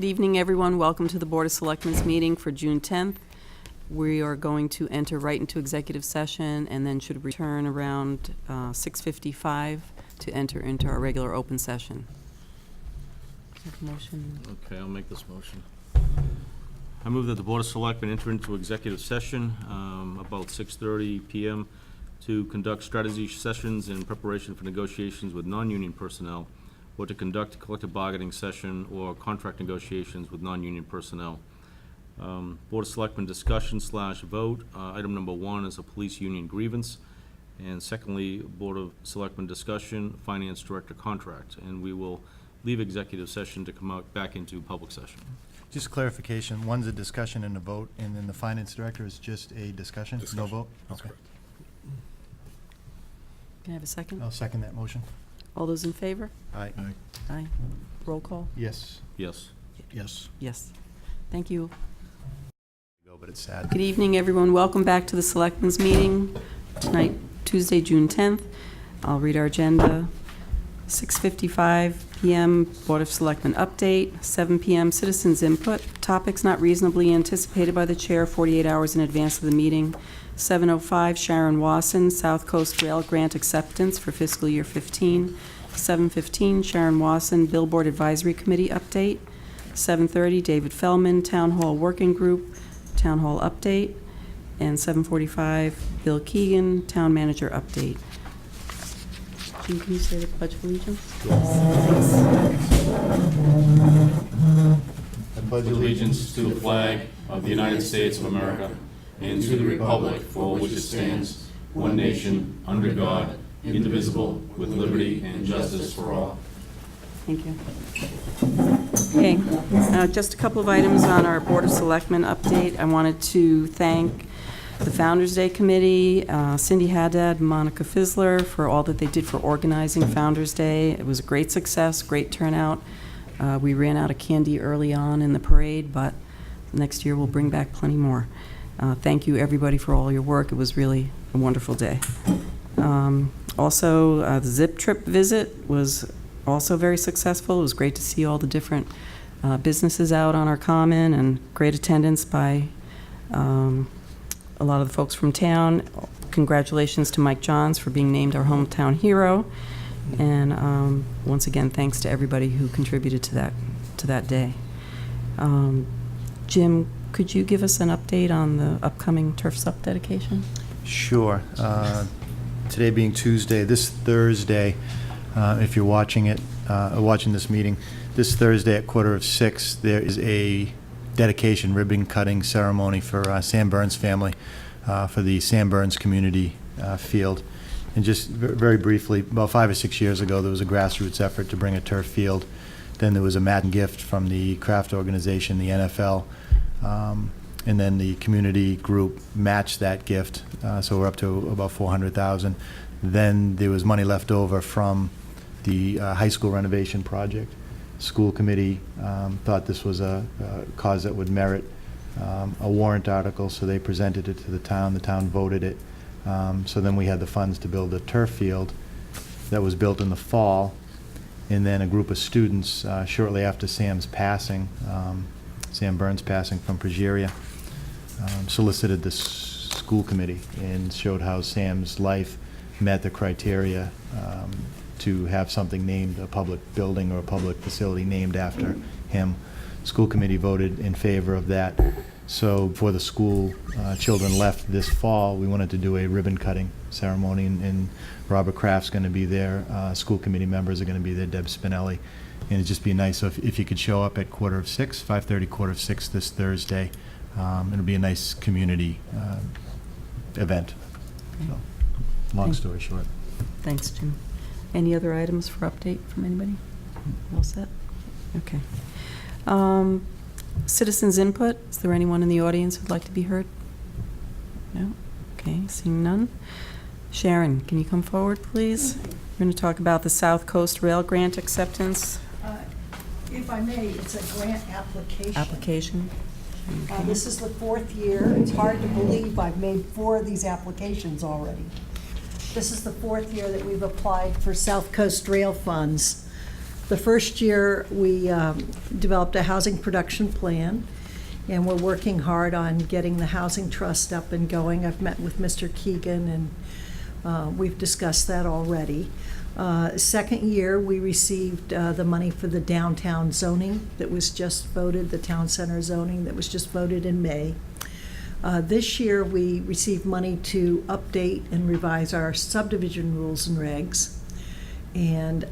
Good evening, everyone. Welcome to the Board of Selectmen's meeting for June 10th. We are going to enter right into executive session and then should return around 6:55 to enter into our regular open session. Have a motion. Okay, I'll make this motion. I move that the Board of Selectmen enter into executive session about 6:30 p.m. to conduct strategy sessions in preparation for negotiations with non-union personnel, or to conduct a collective bargaining session or contract negotiations with non-union personnel. Board of Selectmen discussion/vote. Item number 1 is a police union grievance. And secondly, Board of Selectmen discussion, finance director contract. And we will leave executive session to come out back into public session. Just clarification, one's a discussion and a vote, and then the finance director is just a discussion? No vote? That's Okay. correct. Can I have a second? I'll second that motion. All those in favor? Aye. Aye. Roll call? Yes. Yes. Yes. Yes. Thank you. Go, but it's sad. Good evening, everyone. Welcome back to the Selectmen's meeting tonight, Tuesday, June 10th. I'll read our agenda. 6:55 p.m. Board of Selectmen update. 7 p.m. citizens input. Topics not reasonably anticipated by the chair 48 hours in advance of the meeting. 7:05 Sharon Wasson, South Coast Rail Grant Acceptance for fiscal year 15. 7:15 Sharon Wasson, Billboard Advisory Committee update. 7:30 David Fellman, Town Hall Working Group, Town Hall update. And 7:45 Bill Keegan, Town Manager update. Jean, can you say the Pledge of Allegiance? I pledge allegiance to the flag of the United States of America and to the republic for which it stands, one nation, under God, indivisible, with liberty and justice for all. Thank you. Okay, just a couple of items on our Board of Selectmen update. I wanted to thank the Founders Day Committee, Cindy Haddad, Monica Fizzler, for all that they did for organizing Founders Day. It was a great success, great turnout. We ran out of candy early on in the parade, but next year we'll bring back plenty more. Thank you, everybody, for all your work. It was really a wonderful day. Also, the Zip Trip visit was also very successful. It was great to see all the different businesses out on our common, and great attendance by a lot of the folks from town. Congratulations to Mike Johns for being named our hometown hero. And once again, thanks to everybody who contributed to that day. Jim, could you give us an update on the upcoming Turf Sup dedication? Sure. Today being Tuesday, this Thursday, if you're watching it, watching this meeting, this Thursday at 5:45, there is a dedication ribbon cutting ceremony for Sam Burns' family for the Sam Burns Community Field. And just very briefly, about 5 or 6 years ago, there was a grassroots effort to bring a turf field. Then there was a matching gift from the craft organization, the NFL, and then the community group matched that gift, so we're up to about $400,000. Then there was money left over from the high school renovation project. School committee thought this was a cause that would merit a warrant article, so they presented it to the town. The town voted it. So then we had the funds to build a turf field that was built in the fall, and then a group of students shortly after Sam's passing, Sam Burns' passing from progeria, solicited the school committee and showed how Sam's life met the criteria to have something named, a public building or a public facility named after him. School committee voted in favor of that. So before the school children left this fall, we wanted to do a ribbon cutting ceremony, and Robert Kraft's going to be there. School committee members are going to be there, Deb Spinelli. And it'd just be nice so if you could show up at 5:45, 5:30, 5:45 this Thursday. It'll be a nice community event. So, long story short. Thanks, Jim. Any other items for update from anybody? All set? Okay. Citizens input. Is there anyone in the audience who'd like to be heard? No? Okay, seeing none. Sharon, can you come forward, please? We're going to talk about the South Coast Rail Grant Acceptance. If I may, it's a grant application. Okay. This is the 4th year. It's hard to believe I've made 4 of these applications already. This is the 4th year that we've applied for South Coast Rail funds. The first year, we developed a housing production plan, and we're working hard on getting the housing trust up and going. I've met with Mr. Keegan, and we've discussed that already. Second year, we received the money for the downtown zoning that was just voted, the town center zoning that was just voted in May. This year, we received money to update and revise our subdivision rules and regs. And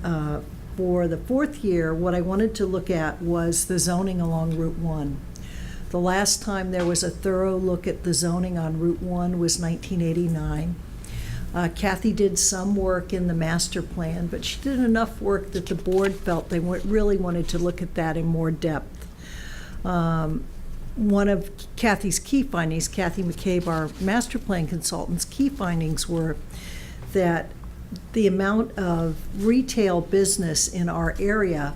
for the fourth year, what I wanted to look at was the zoning along Route 1. The last time there was a thorough look at the zoning on Route 1 was 1989. Kathy did some work in the master plan, but she did enough work that the board felt they really wanted to look at that in more depth. One of Kathy's key findings, Kathy McCabe, our master plan consultant's key findings were that the amount of retail business in our area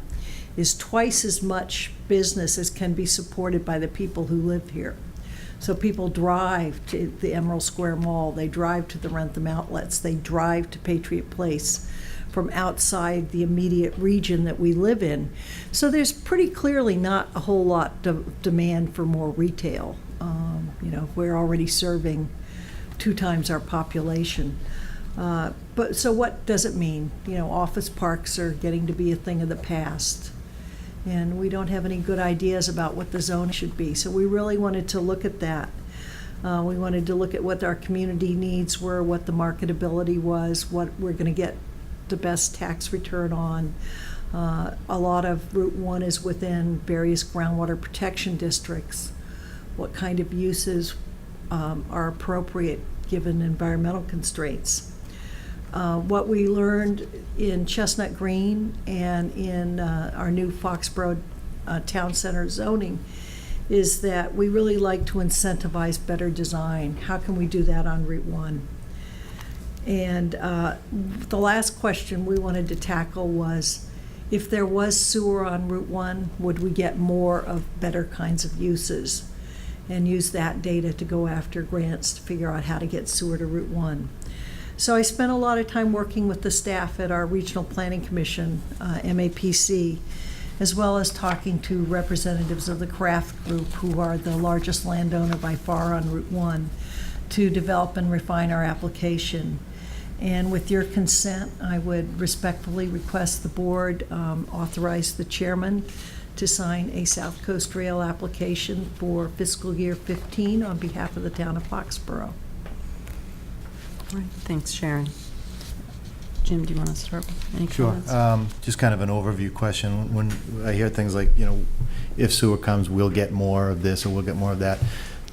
is twice as much business as can be supported by the people who live here. So people drive to the Emerald Square Mall, they drive to the Rentham outlets, they drive to Patriot Place from outside the immediate region that we live in. So there's pretty clearly not a whole lot of demand for more retail. We're already serving 2 times our population. But so what does it mean? Office parks are getting to be a thing of the past. And we don't have any good ideas about what the zone should be. So we really wanted to look at that. We wanted to look at what our community needs were, what the marketability was, what we're going to get the best tax return on. A lot of Route 1 is within various groundwater protection districts. What kind of uses are appropriate given environmental constraints? What we learned in Chestnut Green and in our new Foxborough Town Center zoning is that we really like to incentivize better design. How can we do that on Route 1? And the last question we wanted to tackle was, if there was sewer on Route 1, would we get more of better kinds of uses? And use that data to go after grants to figure out how to get sewer to Route 1. So I spent a lot of time working with the staff at our Regional Planning Commission, MAPC, as well as talking to representatives of the Craft Group, who are the largest landowner by far on Route 1, to develop and refine our application. And with your consent, I would respectfully request the board authorize the chairman to sign a South Coast Rail application for fiscal year 15 on behalf of the town of Foxborough. All right, thanks, Sharon. Jim, do you want to start with any Sure. comments? Just kind of an overview question. When I hear things like, if sewer comes, we'll get more of this or we'll get more of that.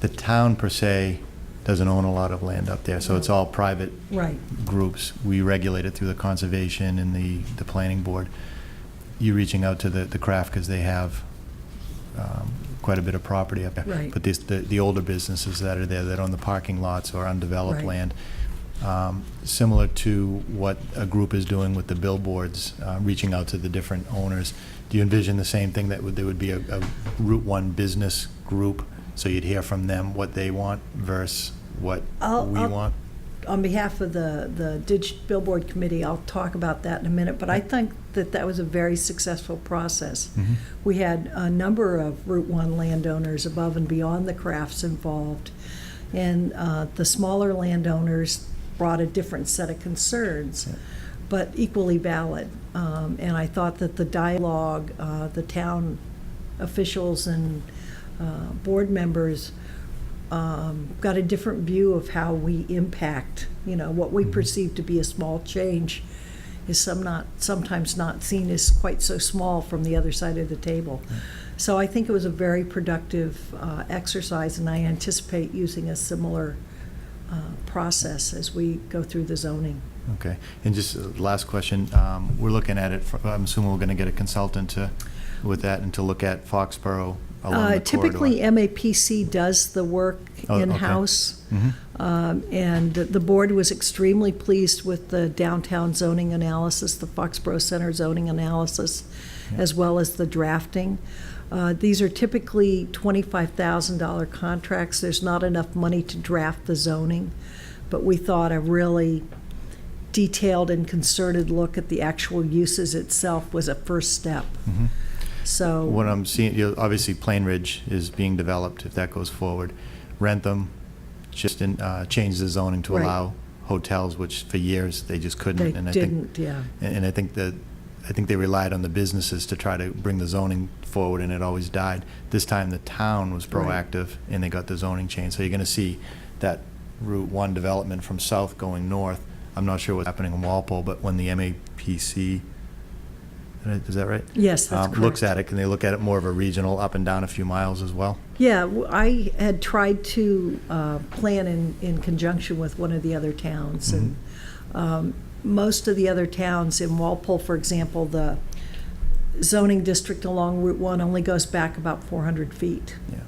The town per se doesn't own a lot of land up there, so it's all private Right. groups. We regulate it through the conservation and the planning board. You reaching out to the craft because they have quite a bit of property up there. Right. But the older businesses that are there that own the parking lots or undeveloped Right. land, similar to what a group is doing with the billboards, reaching out to the different owners. Do you envision the same thing, that there would be a Route 1 business group, so you'd hear from them what they want versus what we want? On behalf of the Billboard Committee, I'll talk about that in a minute, but I think that was a very successful process. Mhm. We had a number of Route 1 landowners above and beyond the crafts involved, and the smaller landowners brought a different set of concerns, Yeah. but equally valid. And I thought that the dialogue, the town officials and board members got a different view of how we impact, what we perceive to be a small change is sometimes not seen as quite so small from the other side of the table. So I think it was a very productive exercise, and I anticipate using a similar process as we go through the zoning. Okay. And just last question, we're looking at it, I'm assuming we're going to get a consultant with that and to look at Foxborough along the Typically, corridor. MAPC does the work Oh, okay. in-house. Mhm. And the board was extremely pleased with the downtown zoning analysis, the Foxborough Center zoning analysis, Yeah. as well as the drafting. These are typically $25,000 contracts. There's not enough money to draft the zoning, but we thought a really detailed and concerted look at the actual uses itself was a first step. Mhm. So. What I'm seeing, obviously Plain Ridge is being developed, if that goes forward. Rentham just changed the zoning to Right. allow hotels, which for years they just couldn't. They And I didn't, think, yeah. and I think they relied on the businesses to try to bring the zoning forward, and it always died. This time, the town was Right. proactive, and they got the zoning changed. So you're going to see that Route 1 development from south going north. I'm not sure what's happening in Walpole, but when the MAPC, is that right? Yes, that's correct. Looks at it, can they look at it more of a regional, up and down a few miles as well? Yeah, I had tried to plan in conjunction with one of the other towns, and most of the other towns, in Walpole, for example, the zoning district along Route 1 only goes back about 400 feet. Yeah.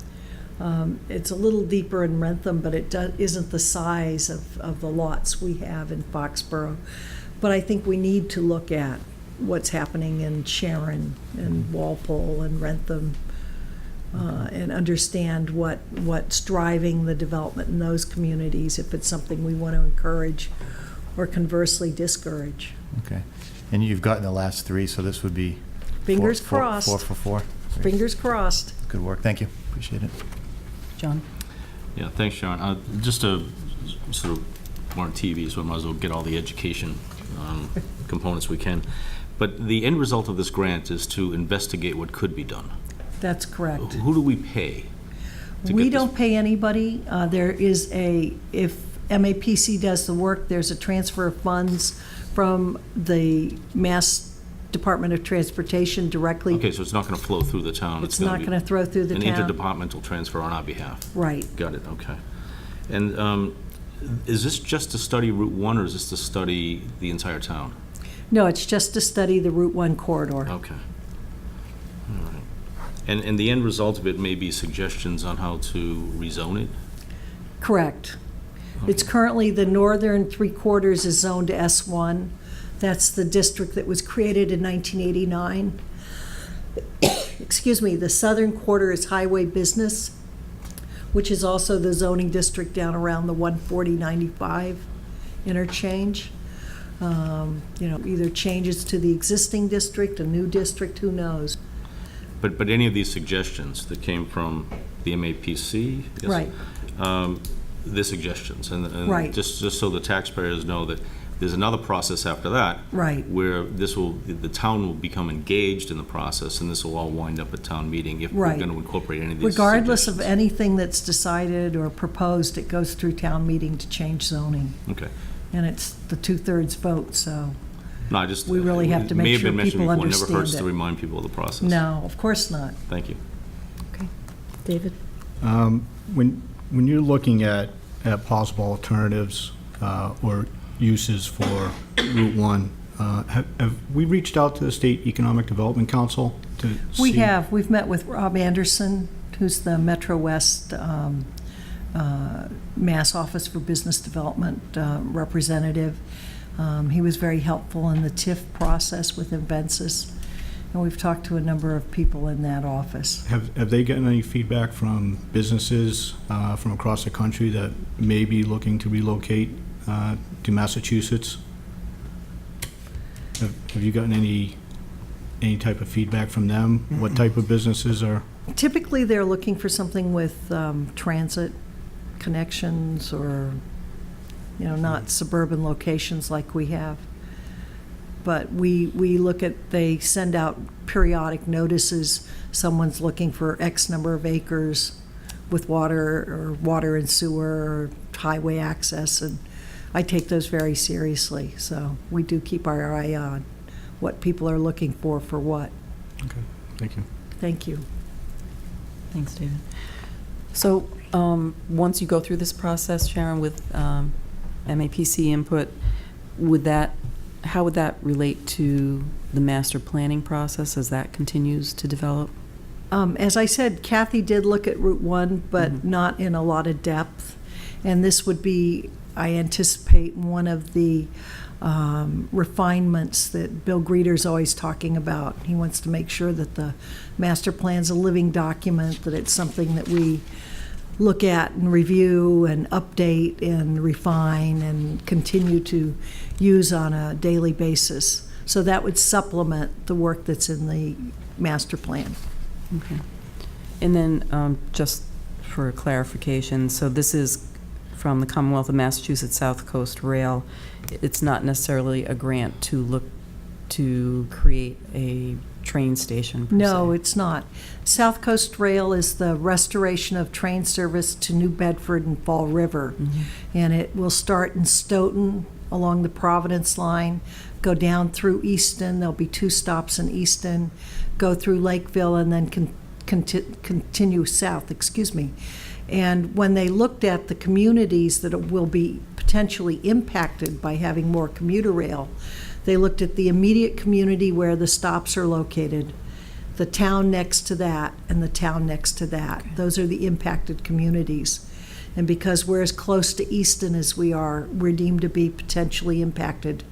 It's a little deeper in Rentham, but it isn't the size of the lots we have in Foxborough. But I think we need to look at what's happening in Sharon and Walpole and Rentham, and understand what's driving the development in those communities, if it's something we want to encourage or conversely discourage. Okay. And you've gotten the last three, so this would be Fingers four crossed. for four. Fingers crossed. Good work. Thank you. Appreciate it. John? Yeah, thanks, Sharon. Just a sort of, we're on TV, so I might as well get all the education components we can. But the end result of this grant is to investigate what could be done. That's correct. Who do we pay? to We get this- don't pay anybody. If MAPC does the work, there's a transfer of funds from the Mass Department of Transportation directly. Okay, so it's not going to flow through the town. It's not be going to throw through the an town. interdepartmental transfer on our behalf. Right. Got it, okay. And is this just to study Route 1, or is this to study the entire town? No, it's just to study the Route 1 corridor. Okay. All right. And the end result of it may be suggestions on how to rezone it? Correct. It's Okay. currently, the northern three-quarters is zoned to S1. That's the district that was created in 1989. Excuse me, the southern quarter is highway business, which is also the zoning district down around the 140-95 interchange. Either changes to the existing district, a new district, who knows? But any of these suggestions that came from the MAPC? I guess, Right. They're suggestions, and Right. just so the taxpayers know that there's another process after that. Right. Where the town will become engaged in the process, and this will all wind up at town meeting if we're Right. going to incorporate any of these Regardless of suggestions. anything that's decided or proposed, it goes through town meeting to change zoning. Okay. And it's the 2/3 vote, so, No, I just. We really have to it make may have sure been mentioned people before. It never hurts understand to it. remind people of the process. no, of course not. Thank you. Okay. David? When you're looking at possible alternatives or uses for Route 1, have we reached out to the State Economic Development Council to see? We have. We've met with Rob Anderson, who's the Metro West Mass Office for Business Development representative. He was very helpful in the TIF process with Invencis, and we've talked to a number of people in that office. Have they gotten any feedback from businesses from across the country that may be looking to relocate to Massachusetts? Have you gotten any type of feedback from them? What type of businesses are? Typically, they're looking for something with transit connections or, not suburban locations like we have. But we look at, they send out periodic notices, someone's looking for X number of acres with water and sewer or highway access, and I take those very seriously. So we do keep our eye on what people are looking for what. Okay, thank you. Thank you. Thanks, David. So, once you go through this process, Sharon, with MAPC input, how would that relate to the master planning process as that continues to develop? As I said, Kathy did look at Route 1, but not in a lot of depth. And this would be, I anticipate, one of the refinements that Bill Greeter's always talking about. He wants to make sure that the master plan's a living document, that it's something that we look at and review and update and refine and continue to use on a daily basis. So that would supplement the work that's in the master plan. Okay. And then, just for clarification, so this is from the Commonwealth of Massachusetts South Coast Rail. It's not necessarily a grant to look to create a train station, per No, se. it's not. South Coast Rail is the restoration of train service to New Bedford and Fall River. And it will start in Stoughton along the Providence line, go down through Easton. There'll be 2 stops in Easton, go through Lakeville, and then continue south, And when they looked at the communities that will be potentially impacted by having more commuter rail, they looked at the immediate community where the stops are located, the town next to that, and the town next to that. Okay. Those are the impacted communities. And because we're as close to Easton as we are, we're deemed to be potentially impacted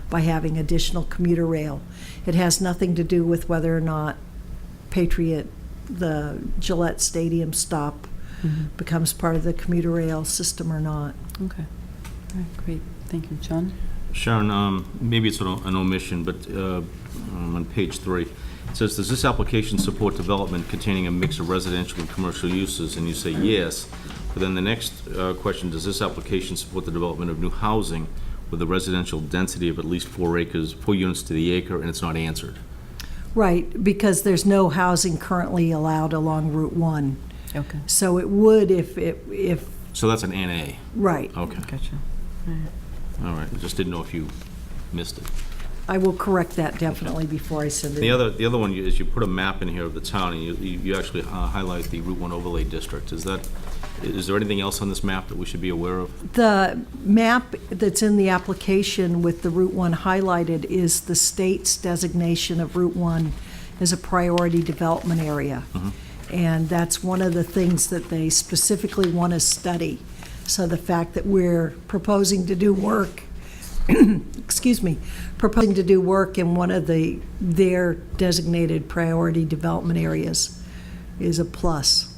by having additional commuter rail. It has nothing to do with whether or not Patriot, the Gillette Stadium stop, becomes part of the commuter rail system or not. Okay. All right, great. Thank you. John? Sharon, maybe it's an omission, but on page 3, it says, does this application support development containing a mix of residential and commercial uses? And you say yes. But then the next question, does this application support the development of new housing with a residential density of at least 4 units to the acre? And it's not answered. Right, because there's no housing currently allowed along Route 1. Okay. So it would if So that's an NA. right. Okay. Gotcha. All right. I just didn't know if you missed it. I will correct that definitely before I send it. The other one is you put a map in here of the town, and you actually highlight the Route 1 overlay district. Is there anything else on this map that we should be aware of? The map that's in the application with the Route 1 highlighted is the state's designation of Route 1 as a priority development area. And that's one of the things that they specifically want to study. So the fact that we're proposing to do work, proposing to do work in one of their designated priority development areas is a plus.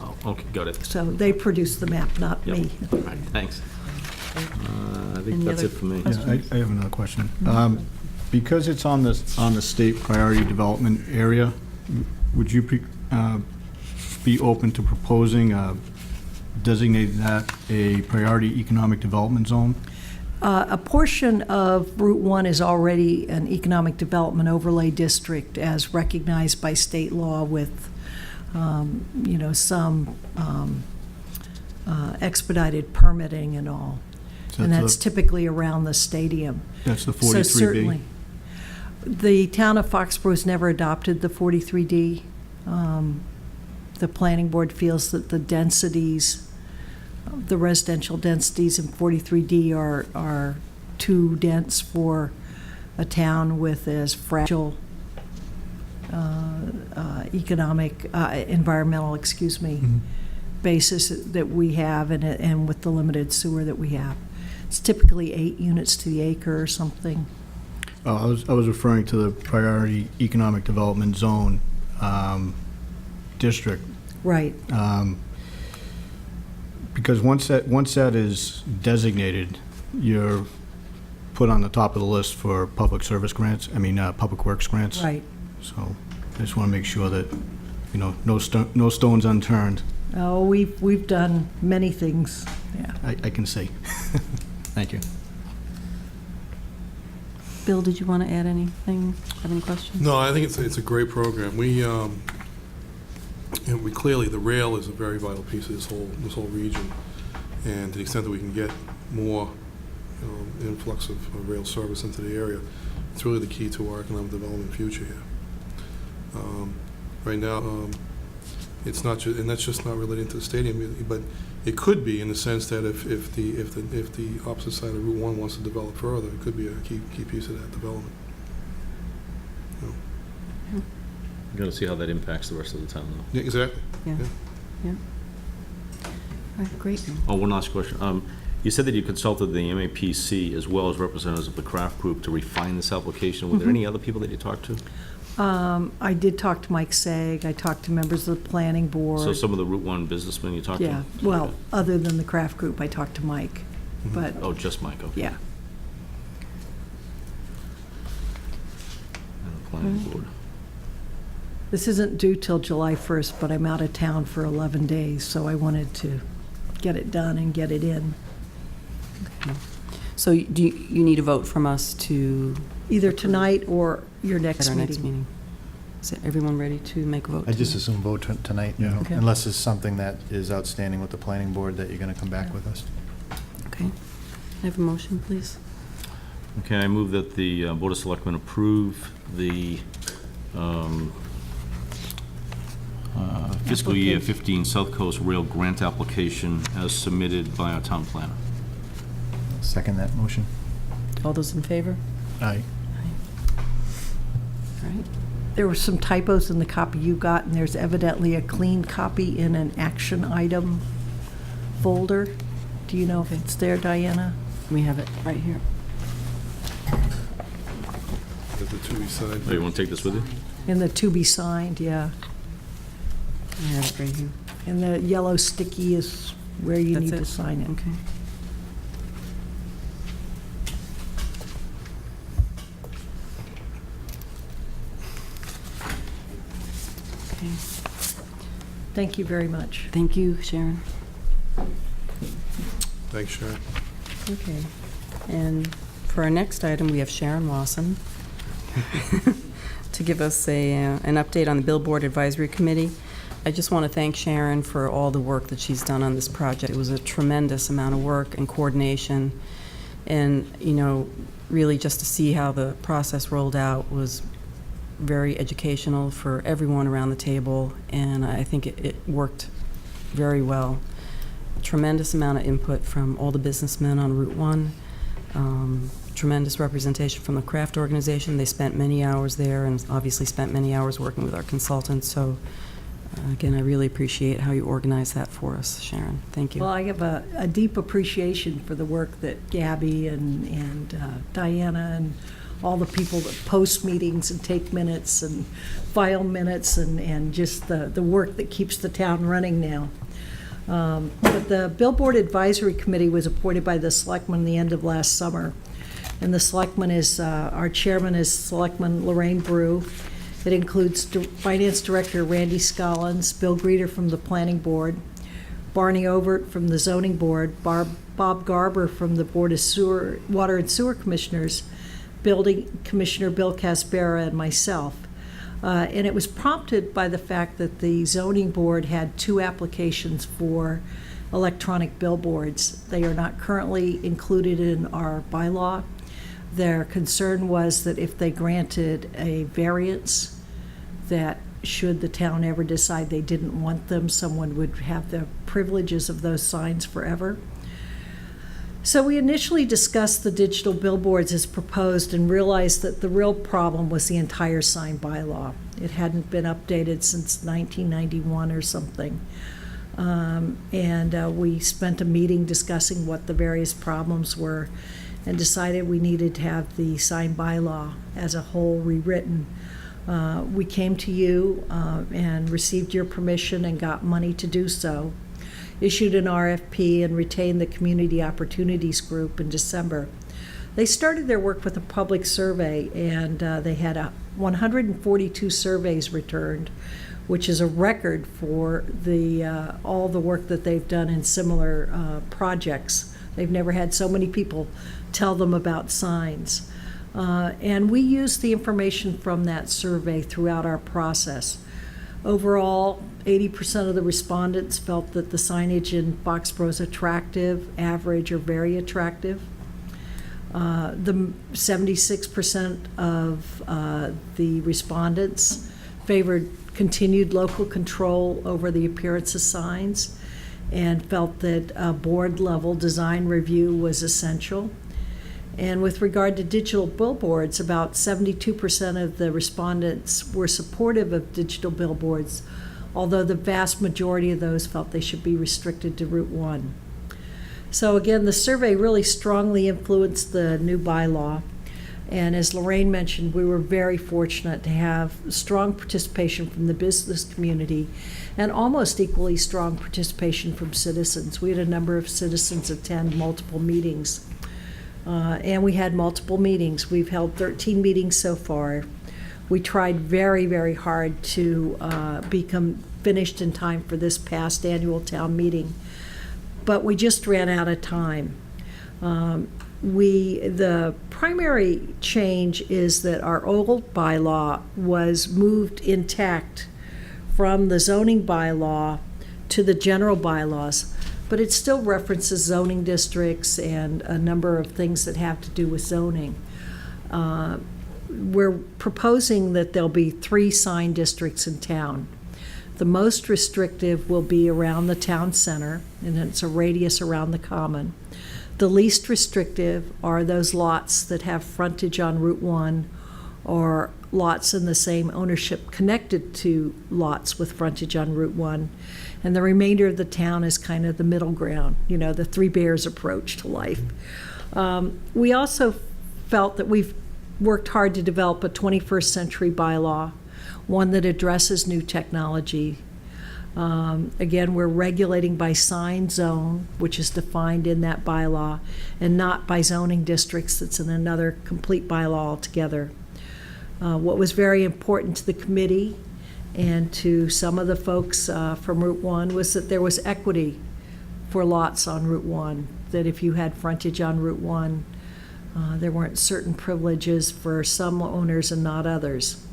Oh, okay, got it. So they produced the map, not Yep. me. All right, thanks. I think Any that's other it for me. Yeah, I have another question. Because it's on the state priority development area, would you be open to proposing designating that a priority economic development zone? A portion of Route 1 is already an economic development overlay district as recognized by state law with, some expedited permitting and all. So And that's typically around the stadium. That's the So 43B? certainly, the town of Foxborough has never adopted the 43D. The planning board feels that the densities, the residential densities in 43D are too dense for a town with as fragile environmental, basis that we have and with the limited sewer that we have. It's typically 8 units to the acre or something. I was referring to the priority economic development zone district. Right. Because once that is designated, you're put on the top of the list for public service grants, public works grants. Right. So I just want to make sure that, no stones unturned. Oh, we've done many things. Yeah. I can see. Thank you. Bill, did you want to add anything? Have any questions? No, I think it's a great program. We clearly, the rail is a very vital piece of this whole region, and to the extent that we can get more influx of rail service into the area, it's really the key to our economic development future here. Right now, it's not just, and that's just not related to the stadium, but it could be in the sense that if the opposite side of Route 1 wants to develop further, it could be a key piece of that development. We've got to see how that impacts the rest of the town, though. Yeah, exactly. Yeah. Yeah. Yeah. All right, great. Oh, one last question. You said that you consulted the MAPC as well as representatives of the craft group to refine this application. Were there any other people that you talked to? I did talk to Mike Saig, I talked to members of the planning board. So some of the Route 1 businessmen you talked to? Yeah, well, other than the craft group, I talked to Mike, but, Oh, just Mike, okay. yeah. And the planning board. This isn't due till July 1st, but I'm out of town for 11 days, so I wanted to get it done and get it in. So do you need a vote from us to, Either tonight or your at next our next meeting. meeting? Is everyone ready to make a vote? I just tonight? assume vote tonight, Yeah. Okay. unless there's something that is outstanding with the planning board that you're going to come back with us. Okay. Can I have a motion, please? Okay, I move that the Board of Selectmen approve the fiscal year 15 South Coast Rail Grant application as submitted by our town planner. Second that motion. All those in favor? Aye. All right. There were some typos in the copy you got, and there's evidently a clean copy in an action item folder. Do you know if it's there, Diana? We have it right here. Got the two signed. Oh, you want to take this with you? In the to be signed, yeah. I have it right here. And the yellow sticky is where you That's need to it? sign it. Okay. Okay. Thank you very much. Thank you, Sharon. Thanks, Sharon. Okay. And for our next item, we have Sharon Wasson to give us an update on the Billboard Advisory Committee. I just want to thank Sharon for all the work that she's done on this project. It was a tremendous amount of work and coordination, and, you know, really just to see how the process rolled out was very educational for everyone around the table, and I think it worked very well. Tremendous amount of input from all the businessmen on Route 1. Tremendous representation from the craft organization. They spent many hours there and obviously spent many hours working with our consultants. So, again, I really appreciate how you organized that for us, Sharon. Thank you. Well, I have a deep appreciation for the work that Gabby and Diana and all the people that post meetings and take minutes and file minutes and just the work that keeps the town running now. But the Billboard Advisory Committee was appointed by the Selectmen the end of last summer. And the Selectmen is, our chairman is Selectman Lorraine Brew. It includes Finance Director Randy Scollins, Bill Greeter from the Planning Board, Barney Overt from the Zoning Board, Bob Garber from the Board of Water and Sewer Commissioners, Building Commissioner Bill Caspera, and myself. And it was prompted by the fact that the Zoning Board had 2 applications for electronic billboards. They are not currently included in our bylaw. Their concern was that if they granted a variance, that should the town ever decide they didn't want them, someone would have the privileges of those signs forever. So we initially discussed the digital billboards as proposed and realized that the real problem was the entire sign bylaw. It hadn't been updated since 1991 or something. We spent a meeting discussing what the various problems were and decided we needed to have the sign bylaw as a whole rewritten. We came to you and received your permission and got money to do so, issued an RFP, and retained the Community Opportunities Group in December. They started their work with a public survey, and they had 142 surveys returned, which is a record for all the work that they've done in similar projects. They've never had so many people tell them about signs. And we used the information from that survey throughout our process. Overall, 80% of the respondents felt that the signage in Foxborough is attractive, average, or very attractive. The 76% of the respondents favored continued local control over the appearance of signs and felt that a board-level design review was essential. And with regard to digital billboards, about 72% of the respondents were supportive of digital billboards, although the vast majority of those felt they should be restricted to Route 1. So again, the survey really strongly influenced the new bylaw, And as Lorraine mentioned, we were very fortunate to have strong participation from the business community and almost equally strong participation from citizens. We had a number of citizens attend multiple meetings. And we had multiple meetings. We've held 13 meetings so far. We tried very, very hard to become finished in time for this past annual town meeting, but we just ran out of time. The primary change is that our old bylaw was moved intact from the zoning bylaw to the general bylaws, but it still references zoning districts and a number of things that have to do with zoning. We're proposing that there'll be 3 sign districts in town. The most restrictive will be around the town center, and it's a radius around the common. The least restrictive are those lots that have frontage on Route 1 or lots in the same ownership connected to lots with frontage on Route 1. And the remainder of the town is kind of the middle ground, the Three Bears approach to life. We also felt that we've worked hard to develop a 21st century bylaw, one that addresses new technology. Again, we're regulating by sign zone, which is defined in that bylaw, and not by zoning districts. That's in another complete bylaw altogether. What was very important to the committee and to some of the folks from Route 1 was that there was equity for lots on Route 1, that if you had frontage on Route 1, there weren't certain privileges for some owners and not others.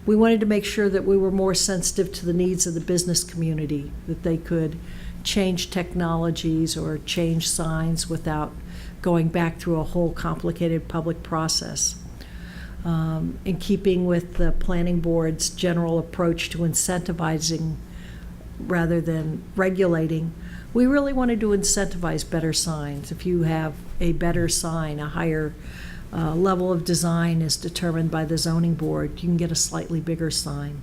We wanted to make sure that we were more sensitive to the needs of the business community, that they could change technologies or change signs without going back through a whole complicated public process. In keeping with the planning board's general approach to incentivizing rather than regulating, we really wanted to incentivize better signs. If you have a better sign, a higher level of design is determined by the zoning board, you can get a slightly bigger sign.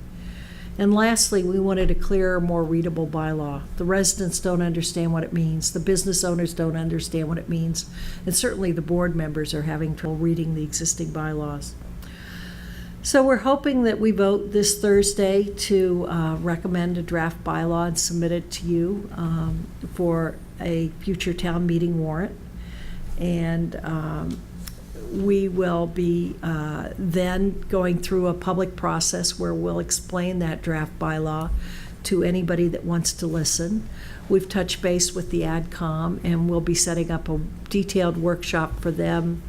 And lastly, we wanted a clearer, more readable bylaw. The residents don't understand what it means. The business owners don't understand what it means. And certainly the board members are having trouble reading the existing bylaws. So we're hoping that we vote this Thursday to recommend a draft bylaw and submit it to you for a future town meeting warrant. And we will be then going through a public process where we'll explain that draft bylaw to anybody that wants to listen. We've touched base with the AdCom, and we'll be setting up a detailed workshop for them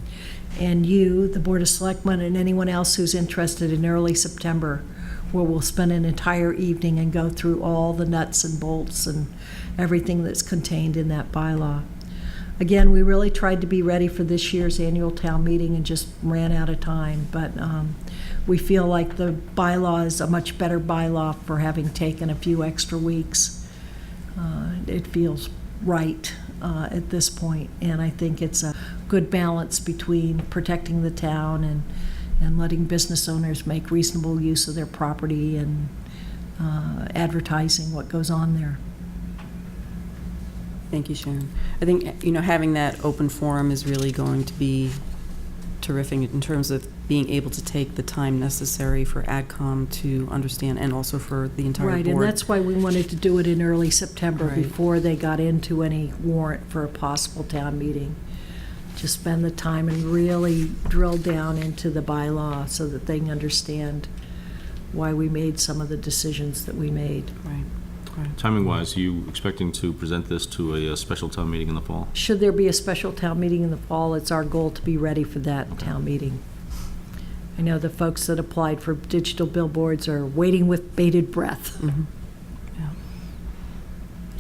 and you, the Board of Selectmen, and anyone else who's interested in early September, where we'll spend an entire evening and go through all the nuts and bolts and everything that's contained in that bylaw. Again, we really tried to be ready for this year's annual town meeting and just ran out of time, but we feel like the bylaw is a much better bylaw for having taken a few extra weeks. It feels right at this point, and I think it's a good balance between protecting the town and letting business owners make reasonable use of their property and advertising what goes on there. Thank you, Sharon. I think, having that open forum is really going to be terrific in terms of being able to take the time necessary for AdCom to understand, and also for the entire board. Right, and that's why we wanted to do it in early September, Right, before they got into any warrant for a possible town meeting. To spend the time and really drill down into the bylaw so that they can understand why we made some of the decisions that we made. Right. Timing-wise, are you expecting to present this to a special town meeting in the fall? Should there be a special town meeting in the fall, it's our goal to be ready for that town meeting. I know the folks that applied for digital billboards are waiting with bated breath. Mm-hmm. Yeah.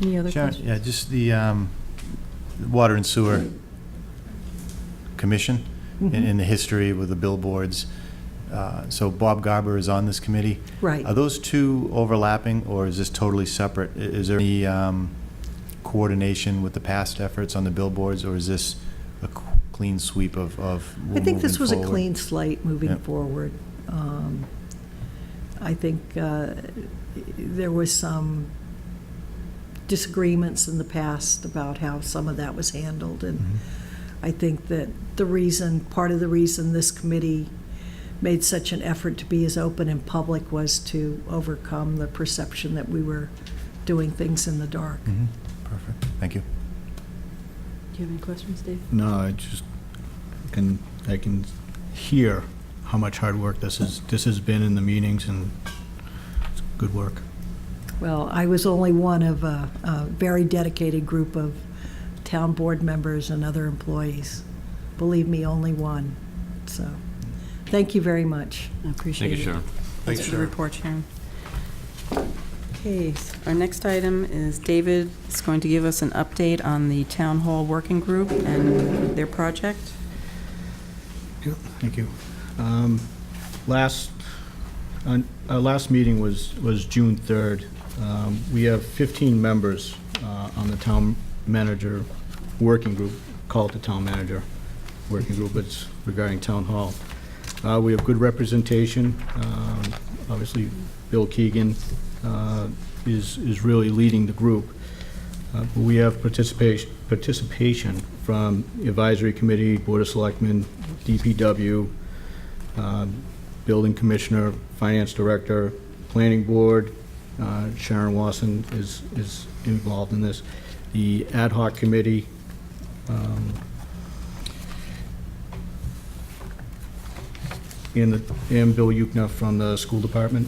Any other Sharon, questions? yeah, just the Water and Sewer Commission in the history with the billboards. So Bob Garber is on this committee. Right. Are those two overlapping, or is this totally separate? Is there any coordination with the past efforts on the billboards, or is this a clean sweep of I think this was moving a forward? clean slate moving Yep. forward. I think there was some disagreements in the past about how some of that was handled, and I think that part of the reason this committee made such an effort to be as open and public was to overcome the perception that we were doing things in the dark. Perfect. Thank you. Do you have any questions, Dave? No, I just I can hear how much hard work this has been in the meetings, and it's good work. Well, I was only one of a very dedicated group of town board members and other employees. Believe me, only one. So, thank you very much. I appreciate it. Thank you, Sharon. Thanks, For the Sharon. report, Sharon. Okay, our next item is David is going to give us an update on the Town Hall Working Group and their project. Yeah, thank you. Our last meeting was June 3rd. We have 15 members on the town manager working group, call it the town manager working group. It's regarding town hall. We have good representation. Obviously, Bill Keegan is really leading the group. But we have participation from Advisory Committee, Board of Selectmen, DPW, Building Commissioner, Finance Director, Planning Board. Sharon Wasson is involved in this. The Ad Hoc Committee, and Bill Yukna from the School Department.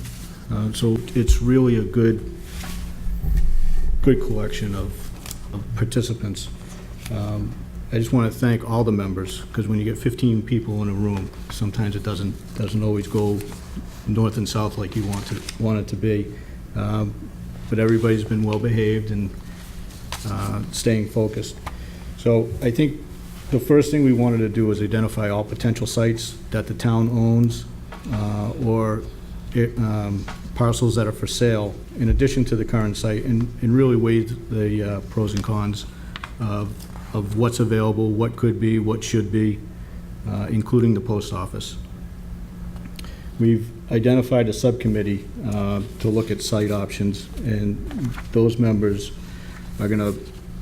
So it's really a good collection of participants. I just want to thank all the members, because when you get 15 people in a room, sometimes it doesn't always go north and south like you want it to be. But everybody's been well behaved and staying focused. So I think the first thing we wanted to do was identify all potential sites that the town owns or parcels that are for sale, in addition to the current site, and really weigh the pros and cons of what's available, what could be, what should be, including the post office. We've identified a subcommittee to look at site options, and those members are going to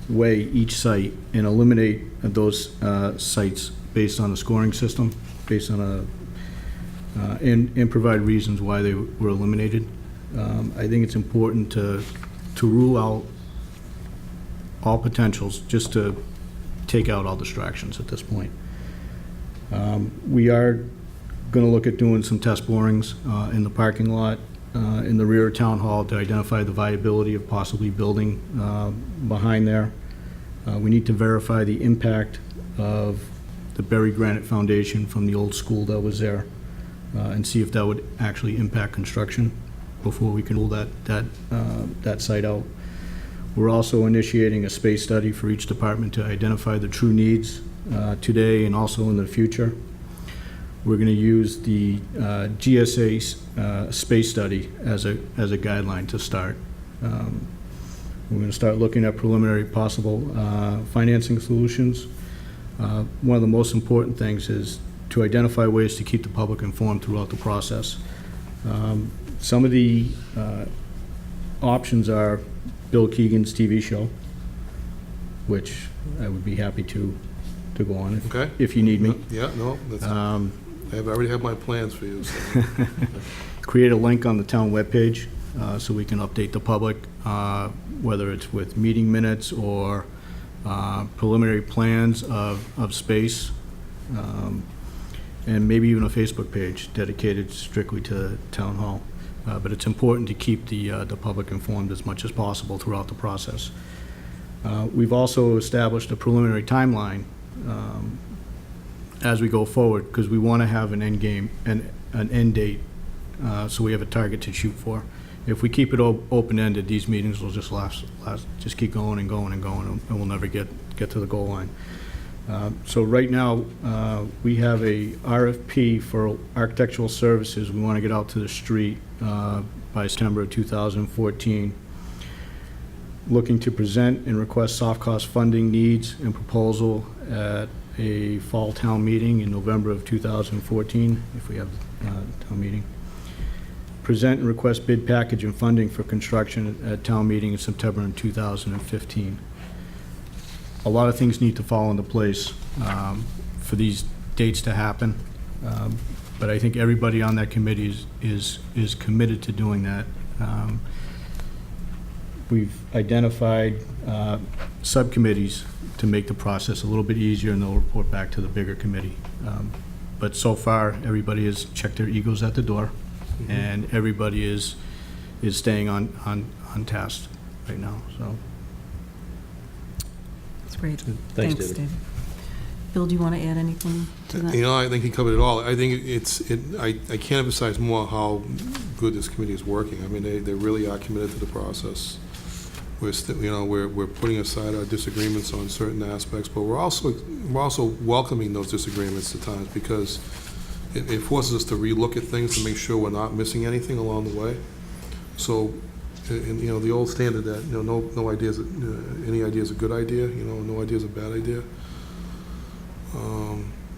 weigh each site and eliminate those sites based on a scoring system, based on and provide reasons why they were eliminated. I think it's important to rule out all potentials, just to take out all distractions at this point. We are going to look at doing some test borings in the parking lot in the rear of Town Hall to identify the viability of possibly building behind there. We need to verify the impact of the buried granite foundation from the old school that was there and see if that would actually impact construction before we can rule that site out. We're also initiating a space study for each department to identify the true needs today and also in the future. We're going to use the GSA space study as a guideline to start. We're going to start looking at preliminary possible financing solutions. One of the most important things is to identify ways to keep the public informed throughout the process. Some of the options are Bill Keegan's TV show, which I would be happy to go on if you need me. Yeah, no, that's, I already have my plans for you. So. Create a link on the town webpage so we can update the public, whether it's with meeting minutes or preliminary plans of space, and maybe even a Facebook page dedicated strictly to Town Hall. But it's important to keep the public informed as much as possible throughout the process. We've also established a preliminary timeline as we go forward, because we want to have an end game and an end date, so we have a target to shoot for. If we keep it open-ended, these meetings will just just keep going and going and going, and we'll never get to the goal line. So right now, we have a RFP for architectural services. We want to get out to the street by September of 2014. Looking to present and request soft cost funding needs and proposal at a fall town meeting in November of 2014, if we have a town meeting. Present and request bid package and funding for construction at town meeting in September in 2015. a lot of things need to fall into place for these dates to happen. But I think everybody on that committee is committed to doing that. We've identified subcommittees to make the process a little bit easier, and they'll report back to the bigger committee. But so far, everybody has checked their egos at the door, and everybody is staying on task right now, so. That's great. Thanks, Thanks, David. David. Bill, do you want to add anything to that? You know, I think he covered it all. I think I can't emphasize more how good this committee is working. I mean, they really are committed to the process. We're putting aside our disagreements on certain aspects, but we're also welcoming those disagreements at times, because it forces us to relook at things to make sure we're not missing anything along the way. So, and the old standard that no idea is any idea is a good idea. No idea is a bad idea.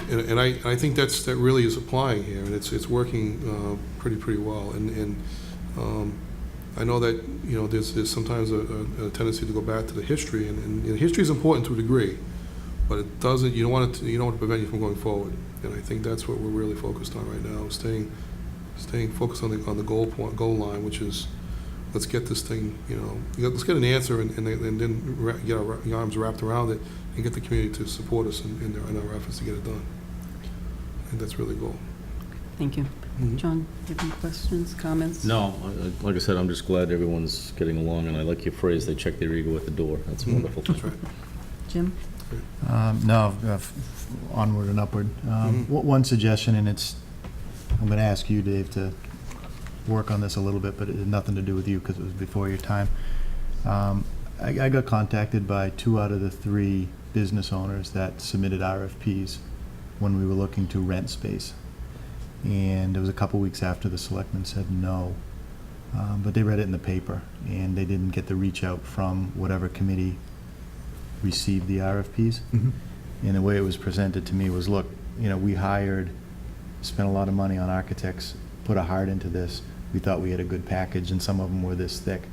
And I think that really is applying here, and it's working pretty well. And I know that there's sometimes a tendency to go back to the history, and history is important to a degree, but it doesn't. You don't want to prevent you from going forward. And I think that's what we're really focused on right now, staying focused on the goal line, which is, let's get this thing. Let's get an answer, and then get our arms wrapped around it, and get the community to support us in our efforts to get it done. I think that's really the goal. Thank you. Mhm. John, do you have any questions, comments? No, like I said, I'm just glad everyone's getting along, and I like your phrase, they check their ego at the door. That's wonderful. That's right. Jim? No, onward and upward. One suggestion, and I'm going to ask you, Dave, to work on this a little bit, but it had nothing to do with you because it was before your time. I got contacted by 2 out of the 3 business owners that submitted RFPs when we were looking to rent space. And it was a couple weeks after the selectmen said no. But they read it in the paper, and they didn't get the reach out from whatever committee received the RFPs. And the way it was presented to me was, look, we spent a lot of money on architects, put a heart into this. We thought we had a good package, and some of them were this thick.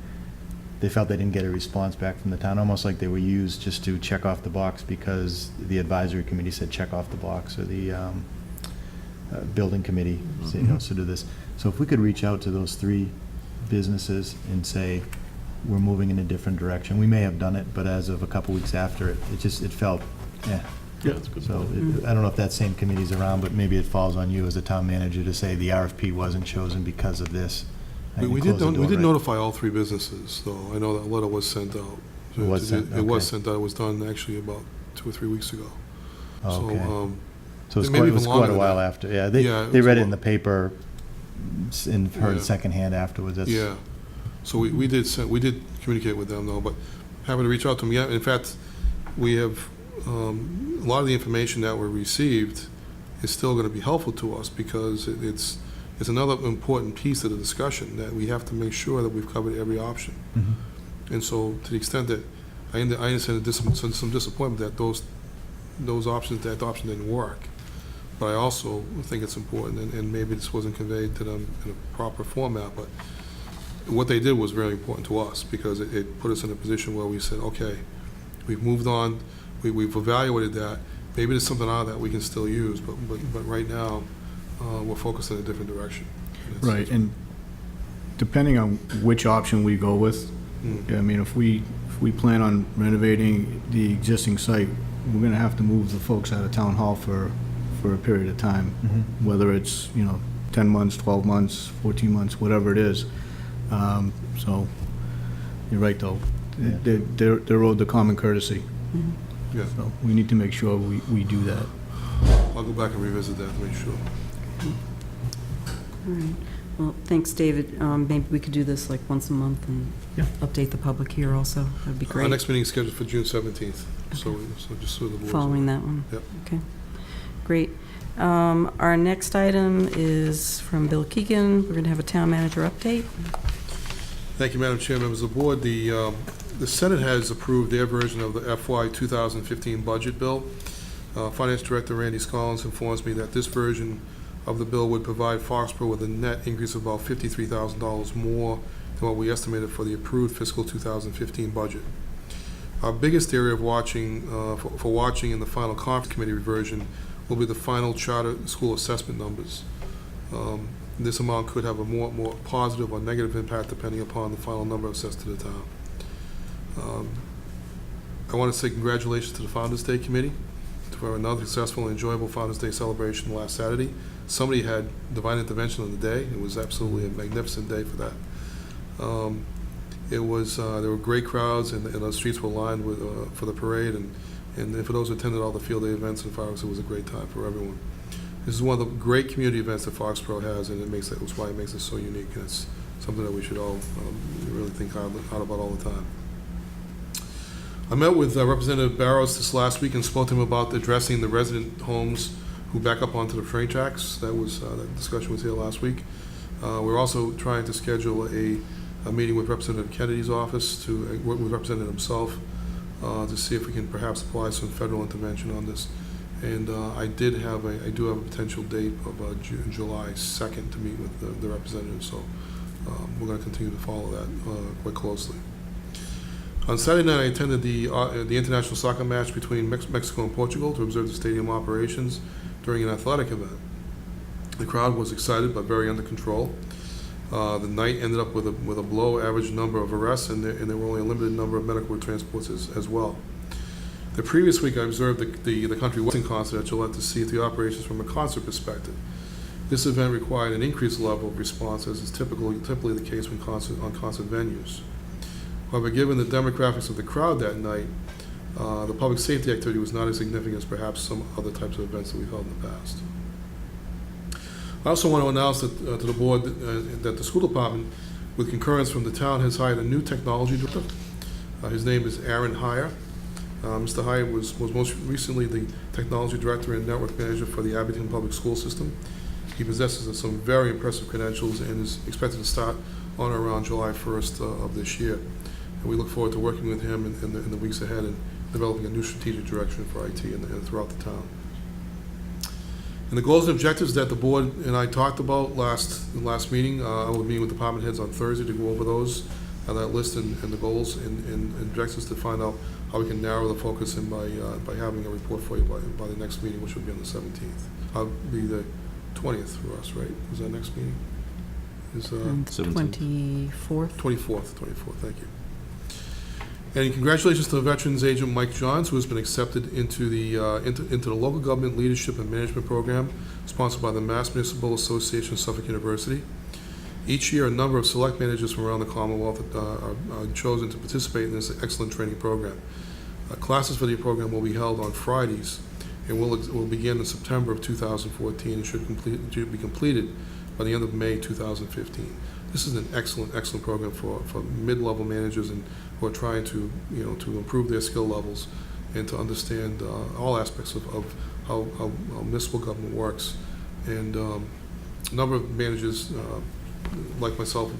They felt they didn't get a response back from the town, almost like they were used just to check off the box because the advisory committee said check off the box, or the building committee said, so do this. So if we could reach out to those 3 businesses and say, we're moving in a different direction. We may have done it, but as of a couple weeks after it felt, Yeah, that's good. So I don't know if that same committee's around, but maybe it falls on you as a town manager to say the RFP wasn't chosen because of this. We did notify all 3 businesses, though. I know that letter was sent out. It was sent, It was okay. sent out. It was done actually about 2 or 3 weeks ago. Oh, okay. So So it maybe was even quite longer a than while that. after. Yeah, Yeah, they it read was it in the paper and heard Yeah. secondhand afterwards. That's, yeah. So we did communicate with them, though, but happy to reach out to them. Yeah, in fact, we have a lot of the information that we received is still going to be helpful to us, because it's another important piece of the discussion, that we have to make sure that we've covered every option. And so, to the extent that I understand some disappointment that that option didn't work, but I also think it's important, and maybe this wasn't conveyed to them in a proper format, but what they did was very important to us, because it put us in a position where we said, okay, we've moved on, we've evaluated that, maybe there's something out of that we can still use, but right now, we're focused in a different direction. Right, and depending on which option we go with, I mean, if we plan on renovating the existing site, we're gonna have to move the folks out of town hall for a period of time, whether it's, 10 months, 12 months, 14 months, whatever it is. So, you're right, though. Yeah. They're owed the common courtesy. Yeah, So we need to make sure we do that. I'll go back and revisit that to make sure. All right. Well, thanks, David. Maybe we could do this like once a month and Yeah. update the public here also. That'd be Our great. next meeting is scheduled for June 17th, so just so the board's Following that one. Yep. Okay, great. Our next item is from Bill Keegan. We're going to have a town manager update. Thank you, Madam Chair, members of the board. The Senate has approved their version of the FY 2015 budget bill. Finance Director Randy Scollins informs me that this version of the bill would provide Foxborough with a net increase of about $53,000 more than what we estimated for the approved fiscal 2015 budget. Our biggest area of watching, for watching in the final conference committee reversion will be the final charter school assessment numbers. This amount could have a more positive or negative impact depending upon the final number assessed to the town. I want to say congratulations to the Founders Day Committee for another successful and enjoyable Founders Day celebration last Saturday. Somebody had divine intervention on the day. It was absolutely a magnificent day for that. There were great crowds, and the streets were lined with for the parade, and for those who attended all the field day events in Fox, it was a great time for everyone. This is one of the great community events that Foxborough has, and that's why it makes it so unique, and it's something that we should all really think hard about all the time. I met with Representative Barrows this last week and spoke to him about addressing the resident homes who back up onto the train tracks. That discussion was here last week. We're also trying to schedule a meeting with Representative Kennedy's office to work with Representative himself to see if we can perhaps apply some federal intervention on this. And I do have a potential date of July 2nd to meet with the representative. So we're going to continue to follow that quite closely. On Saturday night, I attended the international soccer match between Mexico and Portugal to observe the stadium operations during an athletic event. The crowd was excited but very under control. The night ended up with a below average number of arrests, and there were only a limited number of medical transports as well. The previous week, I observed the country Western concert at Gillette to see the operations from a concert perspective. This event required an increased level of response, as is typically the case on concert venues. However, given the demographics of the crowd that night, the public safety activity was not as significant as perhaps some other types of events that we've held in the past. I also want to announce to the board that the school department, with concurrence from the town, has hired a new technology director. His name is Aaron Heyer. Mr. Heyer was most recently the technology director and network manager for the Abington Public School System. He possesses some very impressive credentials and is expected to start on or around July 1st of this year. And we look forward to working with him in the weeks ahead and developing a new strategic direction for IT and throughout the town. And the goals and objectives that the board and I talked about last meeting, I will be meeting with department heads on Thursday to go over those, that list and the goals and objectives to find out how we can narrow the focus and by having a report for you by the next meeting, which will be on the 17th. I'll be the 20th for us, right? Is that next meeting? Is 24th. 24th, thank you. And congratulations to the Veterans Agent Mike Johns, who has been accepted into the Local Government Leadership and Management Program, sponsored by the Mass Municipal Association of Suffolk University. Each year, a number of select managers from around the Commonwealth are chosen to participate in this excellent training program. Classes for the program will be held on Fridays and will begin in September of 2014 and should be completed by the end of May 2015. This is an excellent program for mid-level managers and who are trying to improve their skill levels and to understand all aspects of how municipal government works. And a number of managers like myself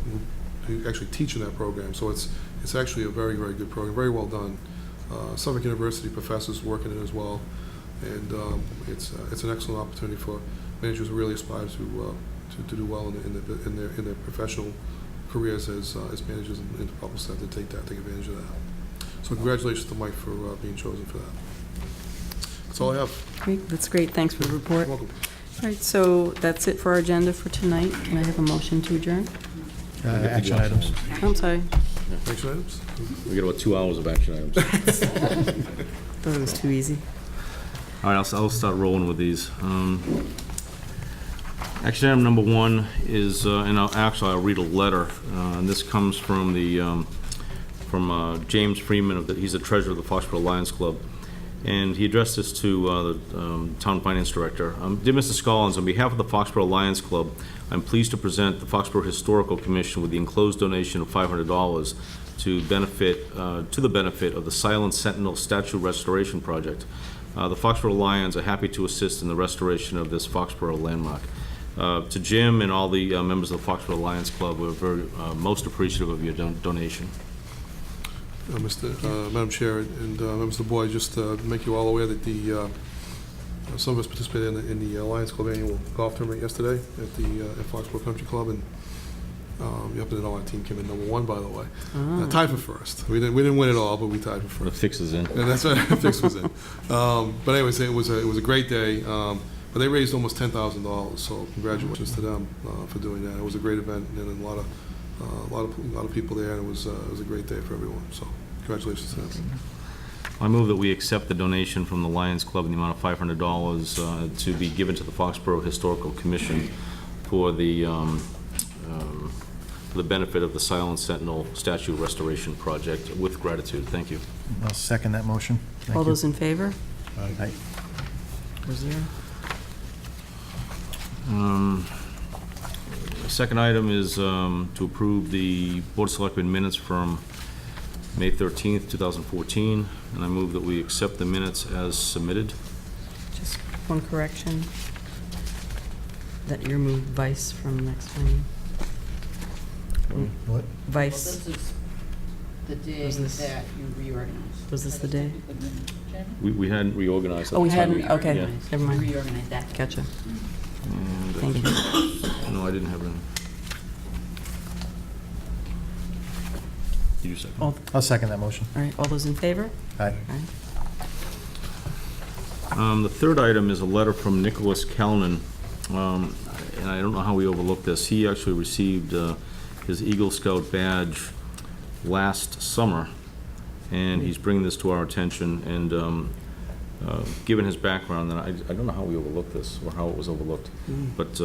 who actually teach in that program. So it's actually a very, very good program, very well done. Suffolk University professors work in it as well, and it's an excellent opportunity for managers who really aspire to do well in their professional careers as managers in the public sector to take advantage of that. So congratulations to Mike for being chosen for that. That's all I have. Great, that's great. Thanks for the report. You're welcome. All right, so that's it for our agenda for tonight. Can I have a motion to adjourn? Action items. I'm sorry. Action items? We got about 2 hours of action items. Thought it was too easy. All right, I'll start rolling with these. Action item number 1 is, and I'll read a letter, and this comes from James Freeman. He's the treasurer of the Foxborough Lions Club, and he addressed this to the town finance director. Dear Mr. Scollins, on behalf of the Foxborough Lions Club, I'm pleased to present the Foxborough Historical Commission with the enclosed donation of $500 to the benefit of the Silent Sentinel Statue Restoration Project. The Foxborough Lions are happy to assist in the restoration of this Foxborough landmark. To Jim and all the members of the Foxborough Lions Club, we're very most appreciative of your donation. Madam Chair and members of the board, just to make you all aware that some of us participated in the Lions Club annual golf tournament yesterday at Foxborough Country Club, and Up in our team came in number 1, by the way. Ah. Tied for first. We didn't win it all, but we tied for The first. fix is in. And that's right, Fix was in. But anyways, it was a great day. But they raised almost $10,000, so congratulations to them for doing that. It was a great event, and a lot of people there, and it was a great day for everyone. So congratulations to them. I move that we accept the donation from the Lions Club in the amount of $500 to be given to the Foxborough Historical Commission for the benefit of the Silent Sentinel Statue Restoration Project, with gratitude. Thank you. I'll second that motion. Thank All you. those in favor? Aye. 4-0. Second item is to approve the Board of Selectmen minutes from May 13th, 2014, and I move that we accept the minutes as submitted. Just one correction. That you remove vice from next time. What? Vice, This is the day Was this- that you reorganized. was this the day? We hadn't reorganized at Oh, we the time. hadn't, okay, Yeah. never mind. Reorganize that. Gotcha. And I Thank you. think- No, I didn't have any. Did you second? All I'll second that motion. right, all those in favor? Aye. The third item is a letter from Nicholas Calnan, and I don't know how we overlooked this. He actually received his Eagle Scout badge last summer, and he's bringing this to our attention, and given his background, then I don't know how we overlooked this, or how it was overlooked. But